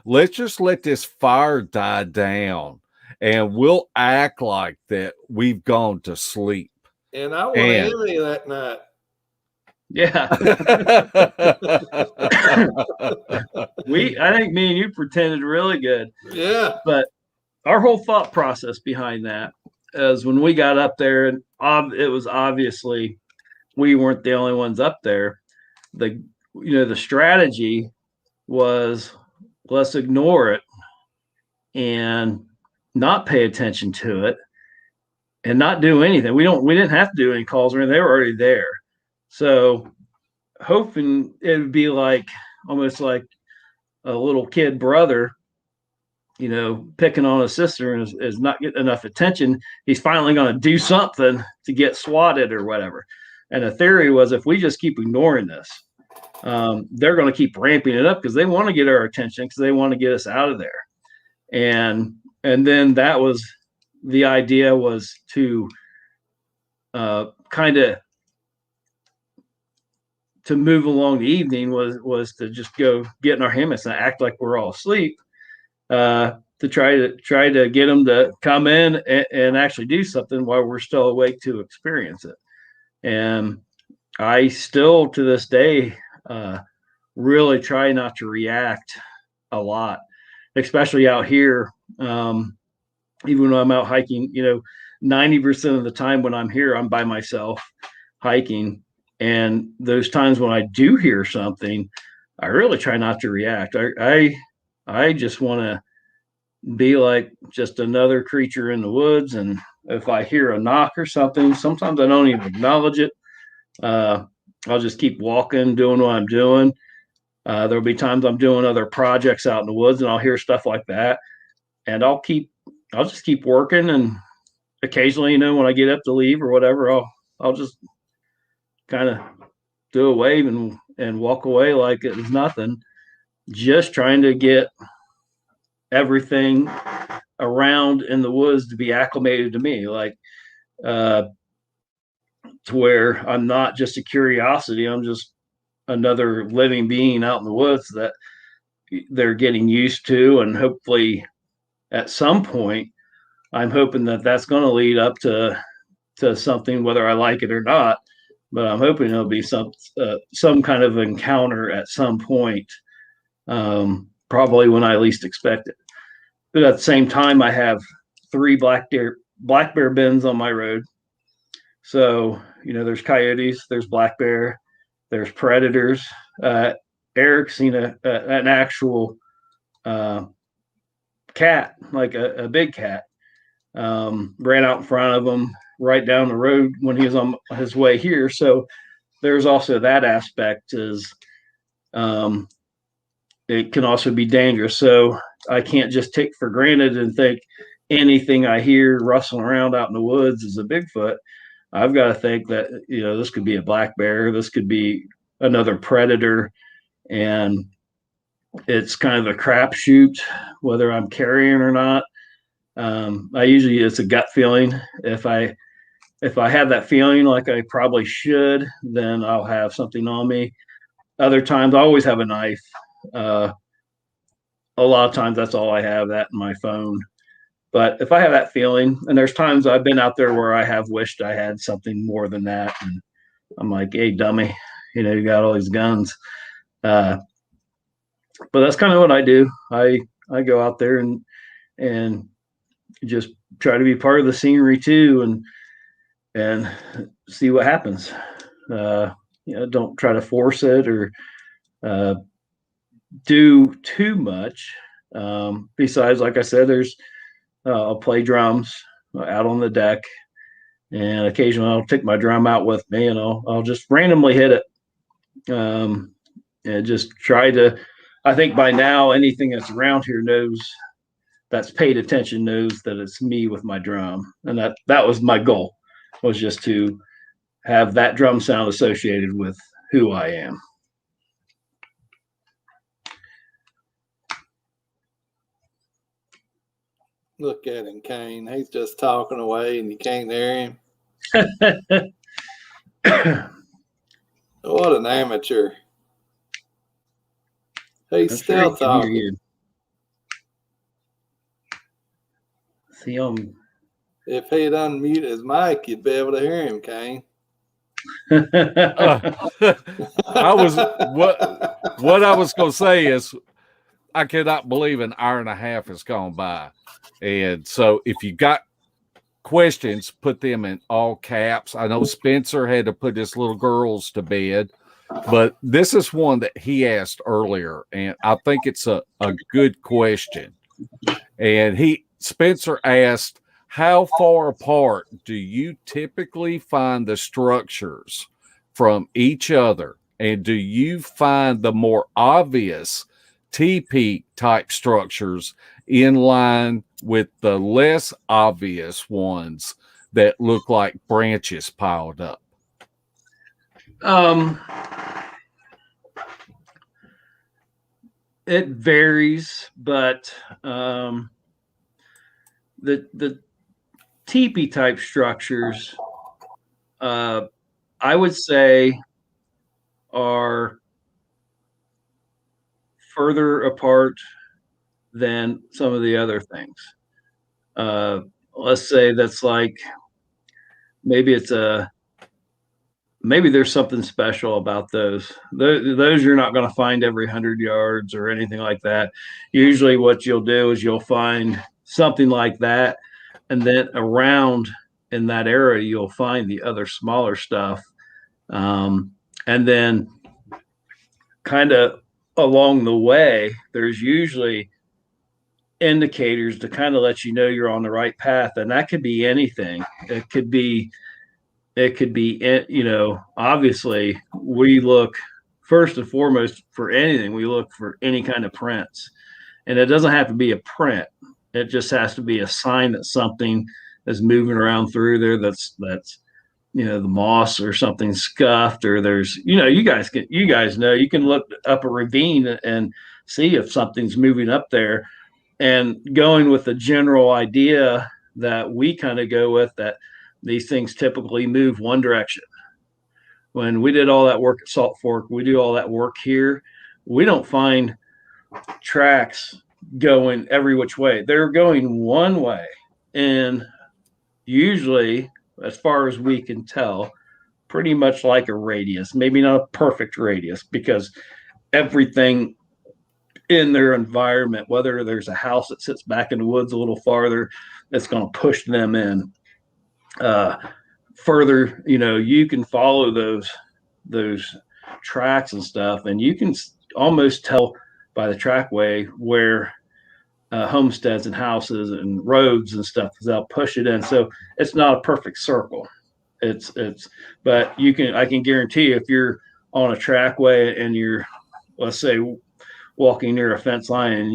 Let's just let this fire die down and we'll act like that we've gone to sleep. And I want Emily that night. Yeah. I think me and you pretended really good. Yeah. But our whole thought process behind that is when we got up there, and it was obviously we weren't the only ones up there. The strategy was let's ignore it and not pay attention to it and not do anything. We didn't have to do any calls or anything. They were already there. So hoping it would be like almost like a little kid brother, picking on his sister and is not getting enough attention. He's finally going to do something to get swatted or whatever. And the theory was if we just keep ignoring this, they're going to keep ramping it up because they want to get our attention because they want to get us out of there. And then that was the idea, was to kind of to move along the evening was to just go get in our hammocks and act like we're all asleep, to try to get them to come in and actually do something while we're still awake to experience it. And I still to this day really try not to react a lot, especially out here. Even when I'm out hiking, 90% of the time when I'm here, I'm by myself hiking. And those times when I do hear something, I really try not to react. I just want to be like just another creature in the woods. And if I hear a knock or something, sometimes I don't even acknowledge it. I'll just keep walking, doing what I'm doing. There'll be times I'm doing other projects out in the woods and I'll hear stuff like that. And I'll just keep working. And occasionally, when I get up to leave or whatever, I'll just kind of do a wave and walk away like it was nothing, just trying to get everything around in the woods to be acclimated to me, like to where I'm not just a curiosity, I'm just another living being out in the woods that they're getting used to. And hopefully at some point, I'm hoping that that's going to lead up to something, whether I like it or not. But I'm hoping it'll be some kind of encounter at some point, probably when I least expect it. But at the same time, I have 3 black bear bins on my road. So, there's coyotes, there's black bear, there's predators. Eric's seen an actual cat, like a big cat, ran out in front of him right down the road when he was on his way here. So there's also that aspect, is it can also be dangerous. So I can't just take for granted and think anything I hear rustling around out in the woods is a Bigfoot. I've got to think that, this could be a black bear. This could be another predator, and it's kind of a crapshoot whether I'm carrying or not. I usually, it's a gut feeling. If I have that feeling like I probably should, then I'll have something on me. Other times, I always have a knife. A lot of times, that's all I have, that in my phone. But if I have that feeling, and there's times I've been out there where I have wished I had something more than that, and I'm like, hey, dummy, you got all these guns. But that's kind of what I do. I go out there and just try to be part of the scenery too, and see what happens. Don't try to force it or do too much. Besides, like I said, there's I'll play drums out on the deck, and occasionally I'll take my drum out with me, and I'll just randomly hit it, and just try to. I think by now anything that's around here that's paid attention knows that it's me with my drum, and that was my goal, was just to have that drum sound associated with who I am. Look at him, Kain. He's just talking away and you can't hear him. What an amateur. He's still talking. See, if he'd unmute his mic, you'd be able to hear him, Kain. What I was going to say is, I cannot believe an hour and a half has gone by. And so if you got questions, put them in all caps. I know Spencer had to put his little girls to bed, but this is one that he asked earlier, and I think it's a good question. And Spencer asked, how far apart do you typically find the structures from each other? And do you find the more obvious teepee type structures in line with the less obvious ones that look like branches piled up? It varies, but the teepee type structures, I would say, are further apart than some of the other things. Let's say that's like, maybe there's something special about those. Those you're not going to find every 100 yards or anything like that. Usually what you'll do is you'll find something like that, and then around in that area, you'll find the other smaller stuff. And then kind of along the way, there's usually indicators to kind of let you know you're on the right path. And that could be anything. It could be, obviously we look first and foremost for anything. We look for any kind of prints, and it doesn't have to be a print. It just has to be a sign that something is moving around through there. That's the moss or something scuffed, or there's, you guys know, you can look up a ravine and see if something's moving up there, and going with the general idea that we kind of go with, that these things typically move one direction. When we did all that work at Salt Fork, we do all that work here, we don't find tracks going every which way. They're going one way, and usually, as far as we can tell, pretty much like a radius, maybe not a perfect radius, because everything in their environment, whether there's a house that sits back in the woods a little farther, that's going to push them in further. You can follow those tracks and stuff, and you can almost tell by the trackway where homesteads and houses and roads and stuff, because they'll push it in. So it's not a perfect circle. But I can guarantee, if you're on a trackway and you're, let's say, walking near a fence line and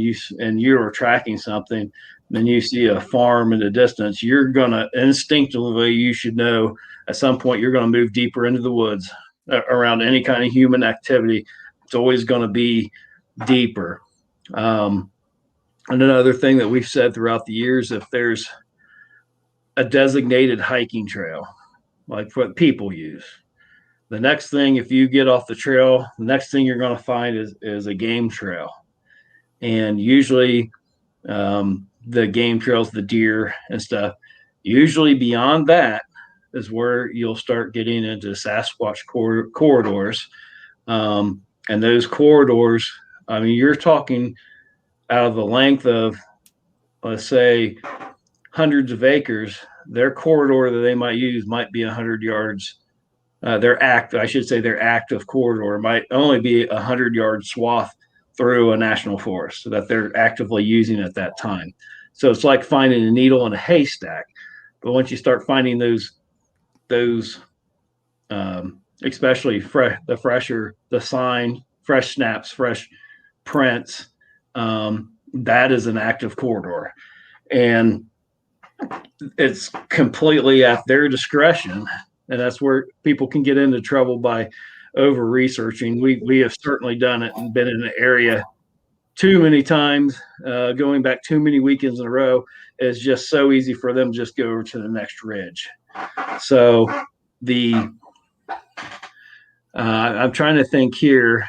you're tracking something, then you see a farm in the distance, you're gonna instinctively, you should know at some point you're gonna move deeper into the woods. around any kind of human activity, it's always going to be deeper. And another thing that we've said throughout the years, if there's a designated hiking trail, like what people use, the next thing, if you get off the trail, the next thing you're going to find is a game trail. And usually the game trails, the deer and stuff, usually beyond that is where you'll start getting into Sasquatch corridors. And those corridors, I mean, you're talking out of the length of, let's say, hundreds of acres. Their corridor that they might use might be 100 yards. Their active corridor might only be 100-yard swath through a national forest that they're actively using at that time. So it's like finding a needle in a haystack. But once you start finding those especially the sign, fresh snaps, fresh prints, that is an active corridor. And it's completely at their discretion. And that's where people can get into trouble by over researching. We have certainly done it and been in an area too many times, going back too many weekends in a row. It's just so easy for them to just go over to the next ridge. So I'm trying to think here,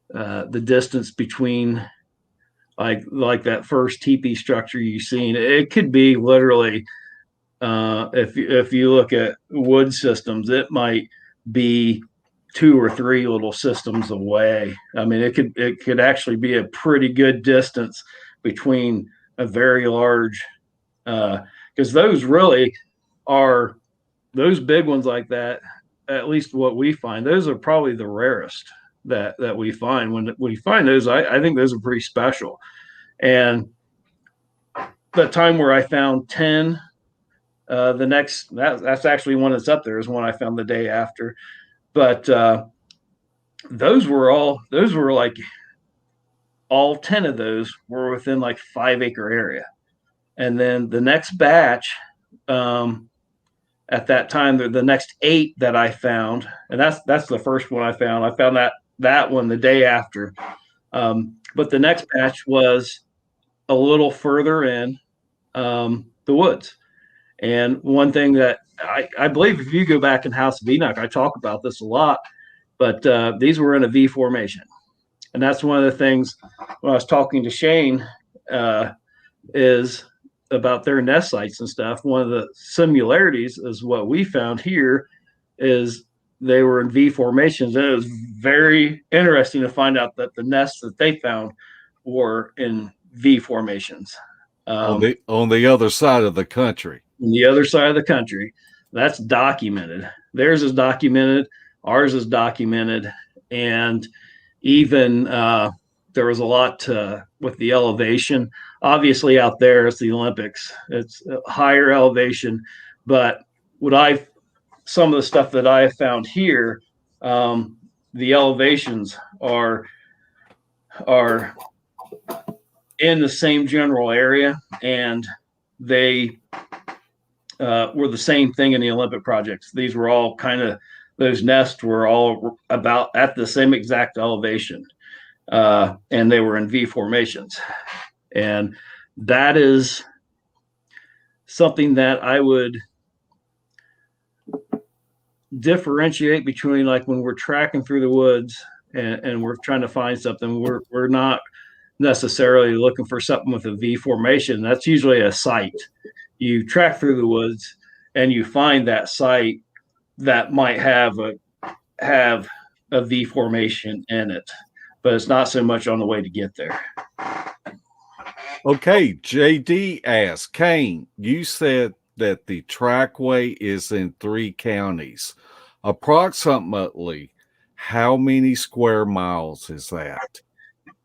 the distance between like that first teepee structure you've seen, it could be literally, if you look at wood systems, it might be 2 or 3 little systems away. I mean, it could actually be a pretty good distance between a very large, because those really are, those big ones like that, at least what we find, those are probably the rarest that we find. When we find those, I think those are pretty special. And the time where I found 10, that's actually one that's up there, is one I found the day after. But those were like all 10 of those were within like 5-acre area. And then the next batch, at that time, the next 8 that I found, and that's the first one I found. I found that one the day after. But the next batch was a little further in the woods. And one thing that I believe, if you go back in House of Enoch, I talk about this a lot, but these were in a V formation. And that's one of the things when I was talking to Shane, is about their nest sites and stuff. One of the similarities is what we found here is they were in V formations. And it was very interesting to find out that the nests that they found were in V formations. On the other side of the country. On the other side of the country. That's documented. Theirs is documented. Ours is documented. And even there was a lot with the elevation. Obviously, out there, it's the Olympics. It's a higher elevation. But some of the stuff that I have found here, the elevations are in the same general area, and they were the same thing in the Olympic projects. These were all those nests were all about at the same exact elevation, and they were in V formations. And that is something that I would differentiate between, like when we're tracking through the woods and we're trying to find something, we're not necessarily looking for something with a V formation. That's usually a site. You track through the woods and you find that site that might have a V formation in it, but it's not so much on the way to get there. Okay, JD asks, Kain, you said that the trackway is in 3 counties. Approximately how many square miles is that?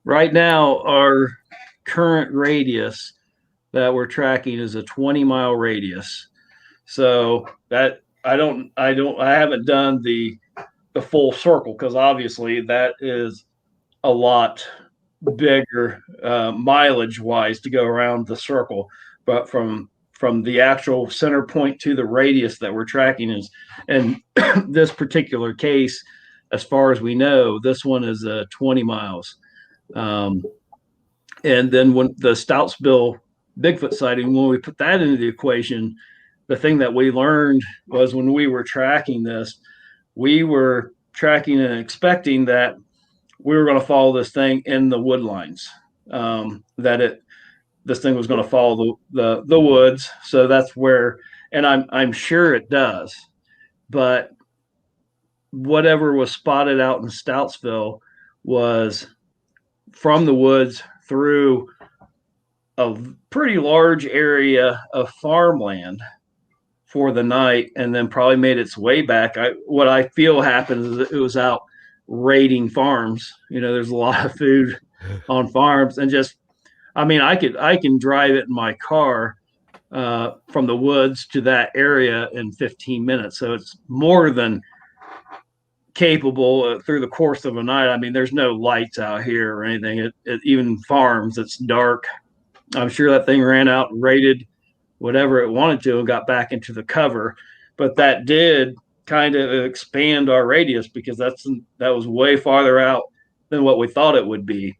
Right now, our current radius that we're tracking is a 20-mile radius. So that I haven't done the full circle, because obviously that is a lot bigger mileage wise to go around the circle. But from from the actual center point to the radius that we're tracking is, and this particular case, as far as we know, this one is 20 miles. And then when the Stoutsville Bigfoot sighting, when we put that into the equation, the thing that we learned was when we were tracking this, we were tracking and expecting that we were going to follow this thing in the wood lines, this thing was going to follow the woods. So that's where, and I'm sure it does, but whatever was spotted out in Stoutsville was from the woods through a pretty large area of farmland for the night, and then probably made its way back. What I feel happened is it was out raiding farms. There's a lot of food on farms, and just, I mean, I can drive it in my car from the woods to that area in 15 minutes. So it's more than capable through the course of a night. I mean, there's no lights out here or anything. Even farms, it's dark. I'm sure that thing ran out and raided whatever it wanted to and got back into the cover. But that did kind of expand our radius, because that was way farther out than what we thought it would be.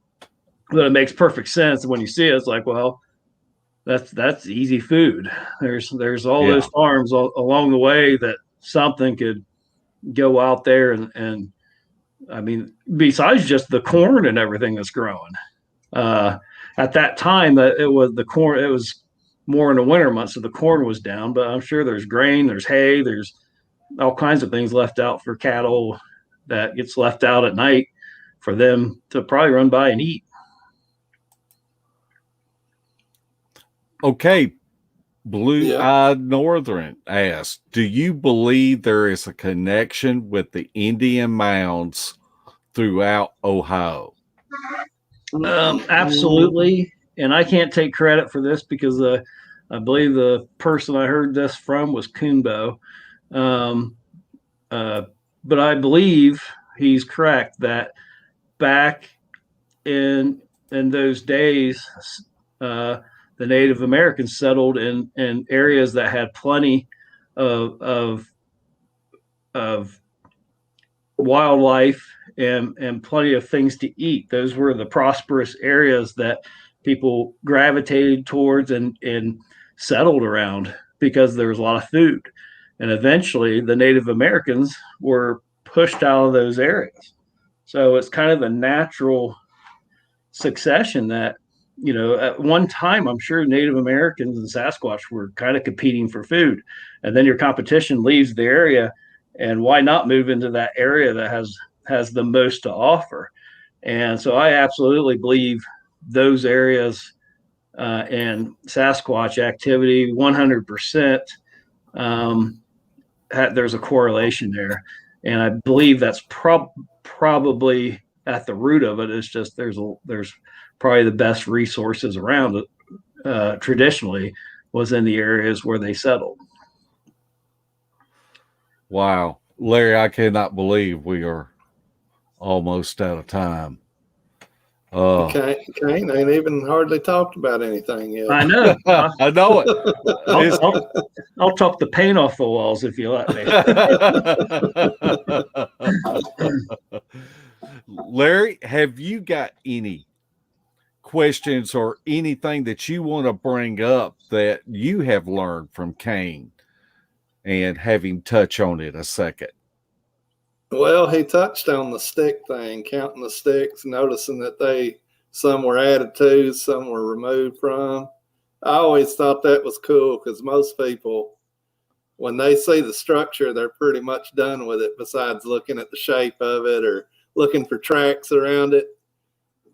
But it makes perfect sense. When you see it, it's like, well, that's easy food. There's all those farms along the way that something could go out there and I mean, besides just the corn and everything that's growing. At that time, it was more in the winter months, so the corn was down. But I'm sure there's grain, there's hay, there's all kinds of things left out for cattle that gets left out at night for them to probably run by and eat. Okay, Blue-Eyed Northern asked, do you believe there is a connection with the Indian mounds throughout Ohio? Absolutely. And I can't take credit for this because I believe the person I heard this from was Coonbo. But I believe he's correct that back in those days, the Native Americans settled in areas that had plenty of wildlife and plenty of things to eat. Those were the prosperous areas that people gravitated towards and settled around because there was a lot of food. And eventually the Native Americans were pushed out of those areas. So it's kind of a natural succession that, at one time, I'm sure Native Americans and Sasquatch were kind of competing for food. And then your competition leaves the area, and why not move into that area that has the most to offer? And so I absolutely believe those areas and Sasquatch activity 100%, there's a correlation there. And I believe that's probably at the root of it. It's just there's probably the best resources around it traditionally was in the areas where they settled. Wow. Larry, I cannot believe we are almost out of time. Kain ain't even hardly talked about anything yet. I know. I know it. I'll chop the paint off the walls if you let me. Larry, have you got any questions or anything that you want to bring up that you have learned from Kain and have him touch on it a second? Well, he touched on the stick thing, counting the sticks, noticing that some were added to, some were removed from. I always thought that was cool because most people, when they see the structure, they're pretty much done with it besides looking at the shape of it or looking for tracks around it.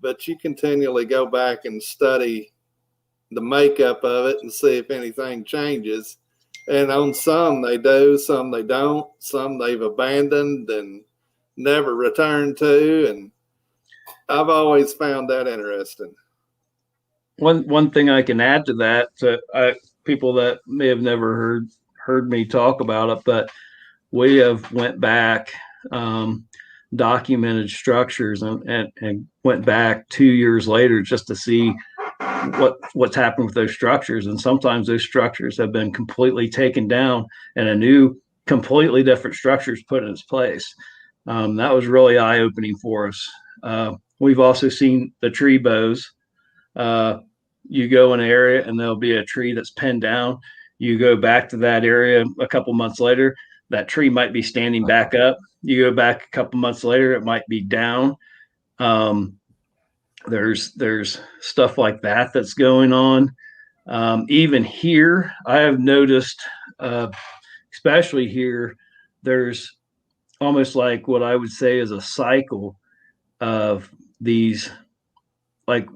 But you continually go back and study the makeup of it and see if anything changes. And on some they do, some they don't, some they've abandoned and never returned to. And I've always found that interesting. One thing I can add to that, people that may have never heard me talk about it, but we have went back, documented structures and went back 2 years later just to see what's happened with those structures. And sometimes those structures have been completely taken down and a new, completely different structures put in its place. That was really eye-opening for us. We've also seen the tree bows. You go in an area and there'll be a tree that's pinned down. You go back to that area a couple months later, that tree might be standing back up. You go back a couple months later, it might be down. There's stuff like that that's going on. Even here, I have noticed, especially here, there's almost like what I would say is a cycle of these, like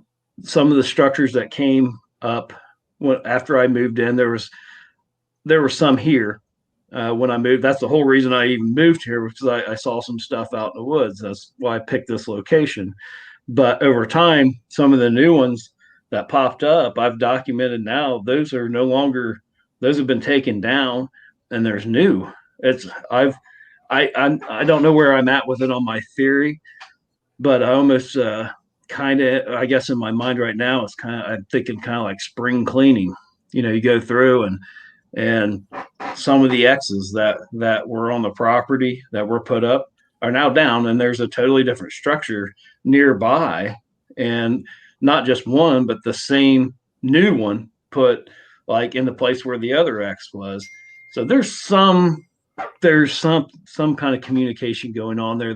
some of the structures that came up after I moved in. There were some here when I moved. That's the whole reason I even moved here, because I saw some stuff out in the woods. That's why I picked this location. But over time, some of the new ones that popped up, I've documented now. Those are no longer. Those have been taken down, and there's new. I don't know where I'm at with it on my theory, but I almost kind of, I guess in my mind right now, it's I'm thinking kind of like spring cleaning. You go through and some of the X's that were on the property that were put up are now down, and there's a totally different structure nearby, and not just one, but the same new one put like in the place where the other X was. So there's some kind of communication going on there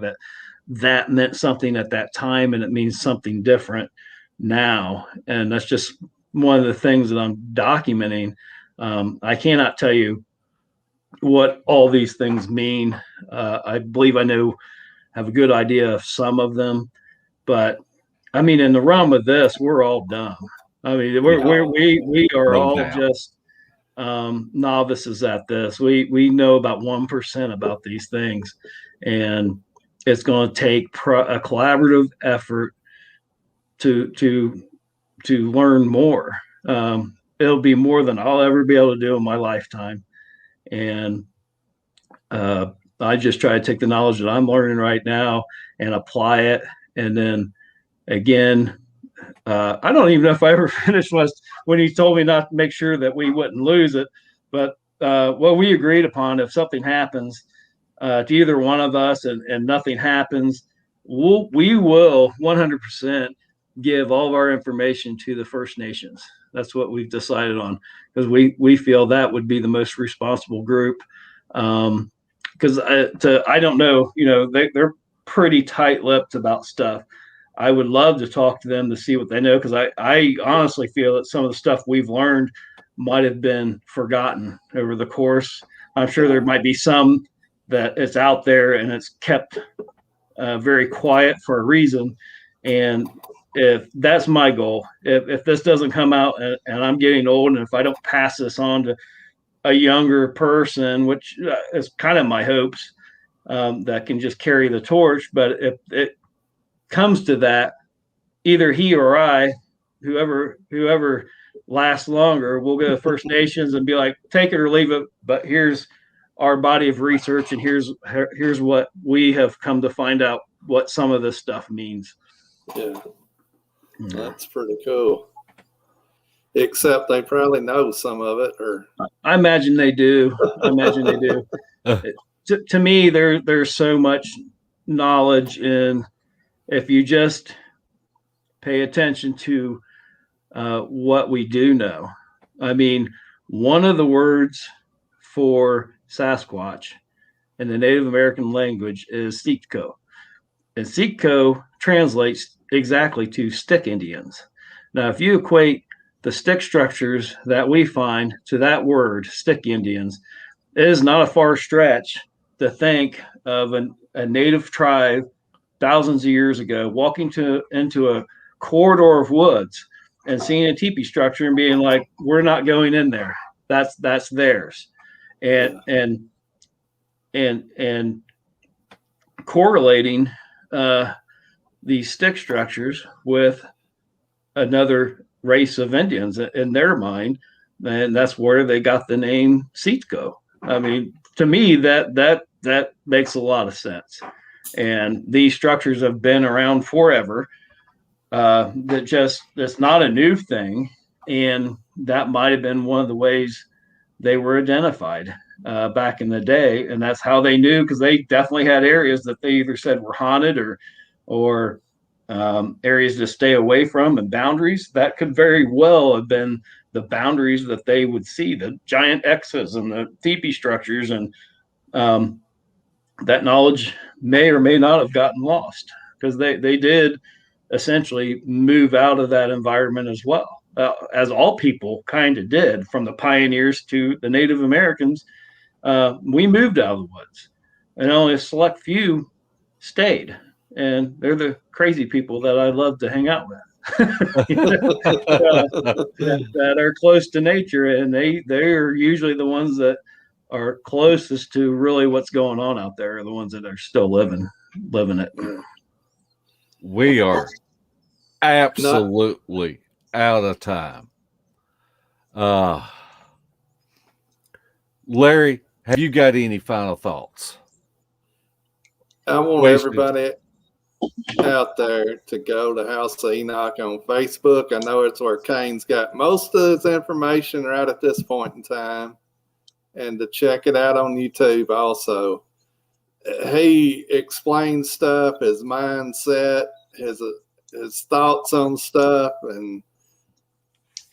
that meant something at that time, and it means something different now. And that's just one of the things that I'm documenting. I cannot tell you what all these things mean. I believe I have a good idea of some of them, but I mean, in the realm of this, we're all dumb. I mean, we are all just novices at this. We know about 1% about these things, and it's going to take a collaborative effort to learn more. It'll be more than I'll ever be able to do in my lifetime. And I just try to take the knowledge that I'm learning right now and apply it. And then again, I don't even know if I ever finished when he told me not to make sure that we wouldn't lose it. But what we agreed upon, if something happens to either one of us and nothing happens, we will 100% give all of our information to the First Nations. That's what we've decided on, because we feel that would be the most responsible group. Because I don't know, they're pretty tight-lipped about stuff. I would love to talk to them to see what they know, because I honestly feel that some of the stuff we've learned might have been forgotten over the course. I'm sure there might be some that it's out there and it's kept very quiet for a reason. And if that's my goal, if this doesn't come out and I'm getting old, and if I don't pass this on to a younger person, which is kind of my hopes, that can just carry the torch. But if it comes to that, either he or I, whoever lasts longer, will go to First Nations and be like, take it or leave it, but here's our body of research, and here's what we have come to find out what some of this stuff means. Yeah, that's pretty cool. Except they probably know some of it, or I imagine they do. To me, there's so much knowledge in, if you just pay attention to what we do know. I mean, one of the words for Sasquatch in the Native American language is Sitka. And Sitka translates exactly to stick Indians. Now, if you equate the stick structures that we find to that word, stick Indians, it is not a far stretch to think of a native tribe thousands of years ago walking into a corridor of woods and seeing a teepee structure and being like, we're not going in there. That's theirs. And correlating these stick structures with another race of Indians in their mind, and that's where they got the name Sitka. I mean, to me, that makes a lot of sense. And these structures have been around forever. that's not a new thing, and that might have been one of the ways they were identified back in the day, and that's how they knew, because they definitely had areas that they either said were haunted or areas to stay away from, and boundaries that could very well have been the boundaries that they would see, the giant X's and the teepee structures, and that knowledge may or may not have gotten lost, because they did essentially move out of that environment as well, as all people kind of did, from the pioneers to the Native Americans. We moved out of the woods, and only a select few stayed, and they're the crazy people that I love to hang out with. That are close to nature, and they're usually the ones that are closest to really what's going on out there, are the ones that are still living it. We are absolutely out of time. Larry, have you got any final thoughts? I want everybody out there to go to House of Enoch on Facebook. I know it's where Kain's got most of his information right at this point in time, and to check it out on YouTube also. He explains stuff, his mindset, his thoughts on stuff, and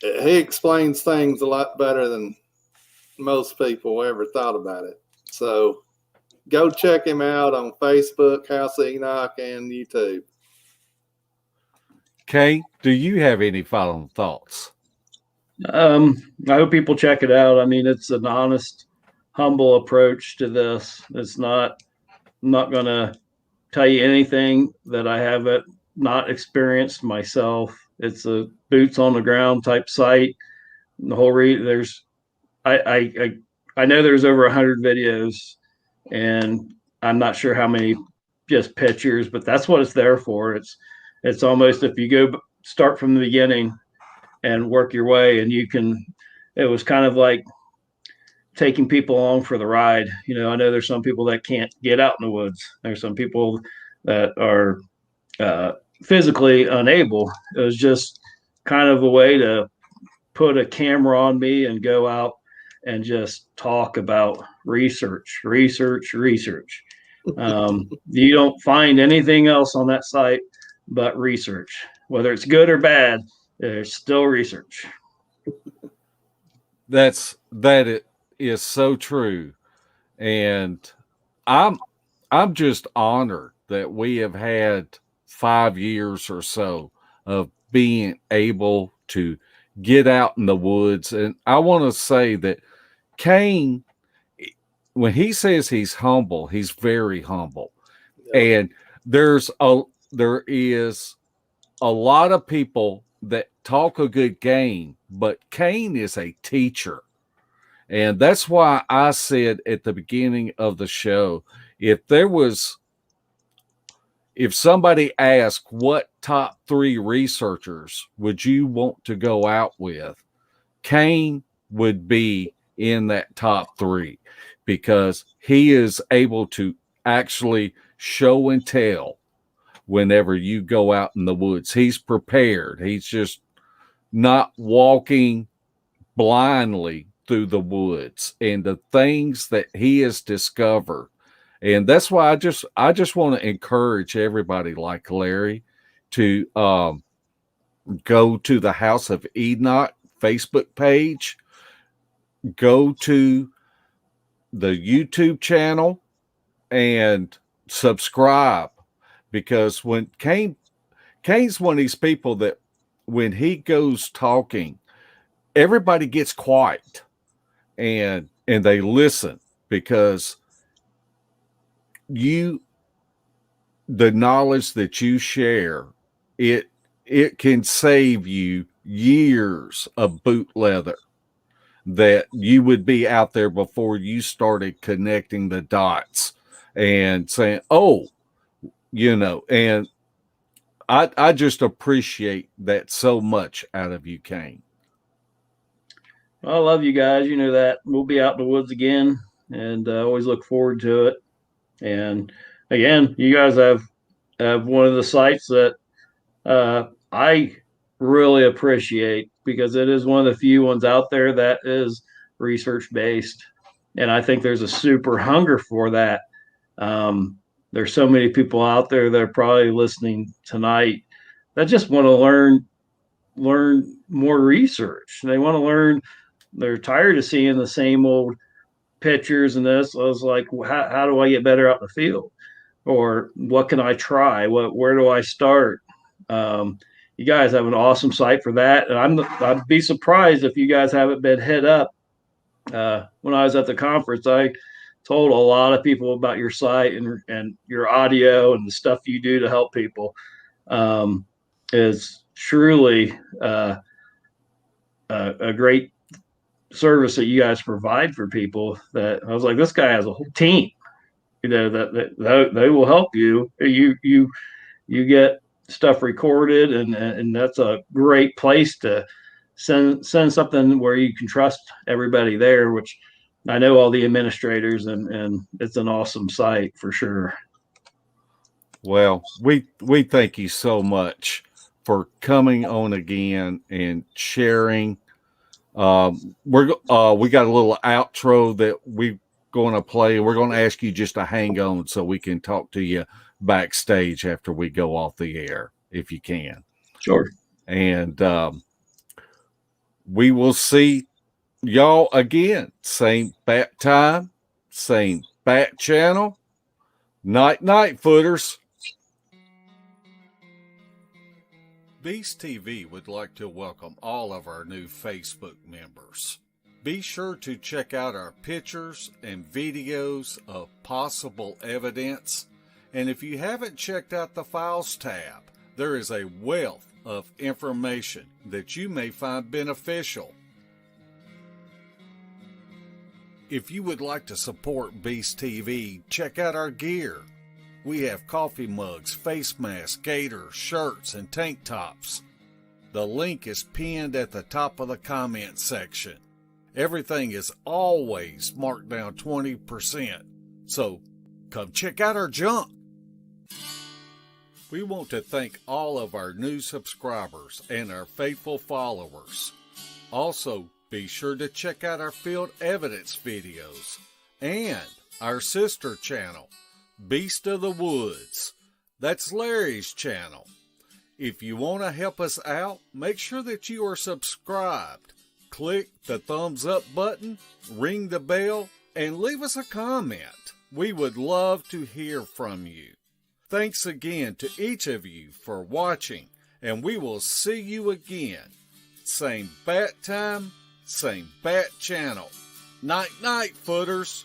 he explains things a lot better than most people ever thought about it. So go check him out on Facebook, House of Enoch, and YouTube. Kain, do you have any final thoughts? I hope people check it out. I mean, it's an honest, humble approach to this. I'm not going to tell you anything that I haven't not experienced myself. It's a boots on the ground type site. The whole I know there's over 100 videos, and I'm not sure how many just pictures, but that's what it's there for. It's almost, if you go start from the beginning and work your way, and it was kind of like taking people along for the ride. I know there's some people that can't get out in the woods. There's some people that are physically unable. It was just kind of a way to put a camera on me and go out and just talk about research. You don't find anything else on that site but research. Whether it's good or bad, there's still research. That is so true. And I'm just honored that we have had 5 years or so of being able to get out in the woods. And I want to say that Kain, when he says he's humble, he's very humble. Yeah. And there is a lot of people that talk a good game, but Kain is a teacher. And that's why I said at the beginning of the show, if somebody asked what top 3 researchers would you want to go out with, Kain would be in that top 3, because he is able to actually show and tell whenever you go out in the woods. He's prepared. He's just not walking blindly through the woods, and the things that he has discovered. And that's why I just want to encourage everybody like Larry to go to the House of Enoch Facebook page, go to the YouTube channel, and subscribe, because when Kain's one of these people that when he goes talking, everybody gets quiet and they listen, because the knowledge that you share, it can save you years of boot leather that you would be out there before you started connecting the dots and saying, oh, and I just appreciate that so much out of you, Kain. I love you guys. You know that. We'll be out in the woods again, and always look forward to it. And again, you guys have one of the sites that I really appreciate, because it is one of the few ones out there that is research based. And I think there's a super hunger for that. There's so many people out there that are probably listening tonight that just want to learn more research. They want to learn. They're tired of seeing the same old pictures and this. I was like, how do I get better out in the field? Or what can I try? Where do I start? You guys have an awesome site for that, and I'd be surprised if you guys haven't been hit up. When I was at the conference, I told a lot of people about your site and your audio and the stuff you do to help people. Is truly a great service that you guys provide for people. That I was like, this guy has a whole team, that they will help you. You get stuff recorded, and that's a great place to send something where you can trust everybody there, which I know all the administrators, and it's an awesome site for sure. Well, we thank you so much for coming on again and sharing. We got a little outro that we're going to play. We're going to ask you just to hang on so we can talk to you backstage after we go off the air, if you can. Sure. And we will see y'all again. Same bat time, same bat channel. Night, footers. Beast TV would like to welcome all of our new Facebook members. Be sure to check out our pictures and videos of possible evidence. And if you haven't checked out the Files tab, there is a wealth of information that you may find beneficial. If you would like to support Beast TV, check out our gear. We have coffee mugs, face masks, gaiters, shirts, and tank tops. The link is pinned at the top of the comment section. Everything is always marked down 20%, so come check out our junk. We want to thank all of our new subscribers and our faithful followers. Also, be sure to check out our field evidence videos and our sister channel, Beast of the Woods. That's Larry's channel. If you want to help us out, make sure that you are subscribed. Click the thumbs up button, ring the bell, and leave us a comment. We would love to hear from you. Thanks again to each of you for watching, and we will see you again. Same bat time, same bat channel. Night, footers.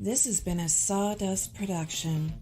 This has been a Sawdust production.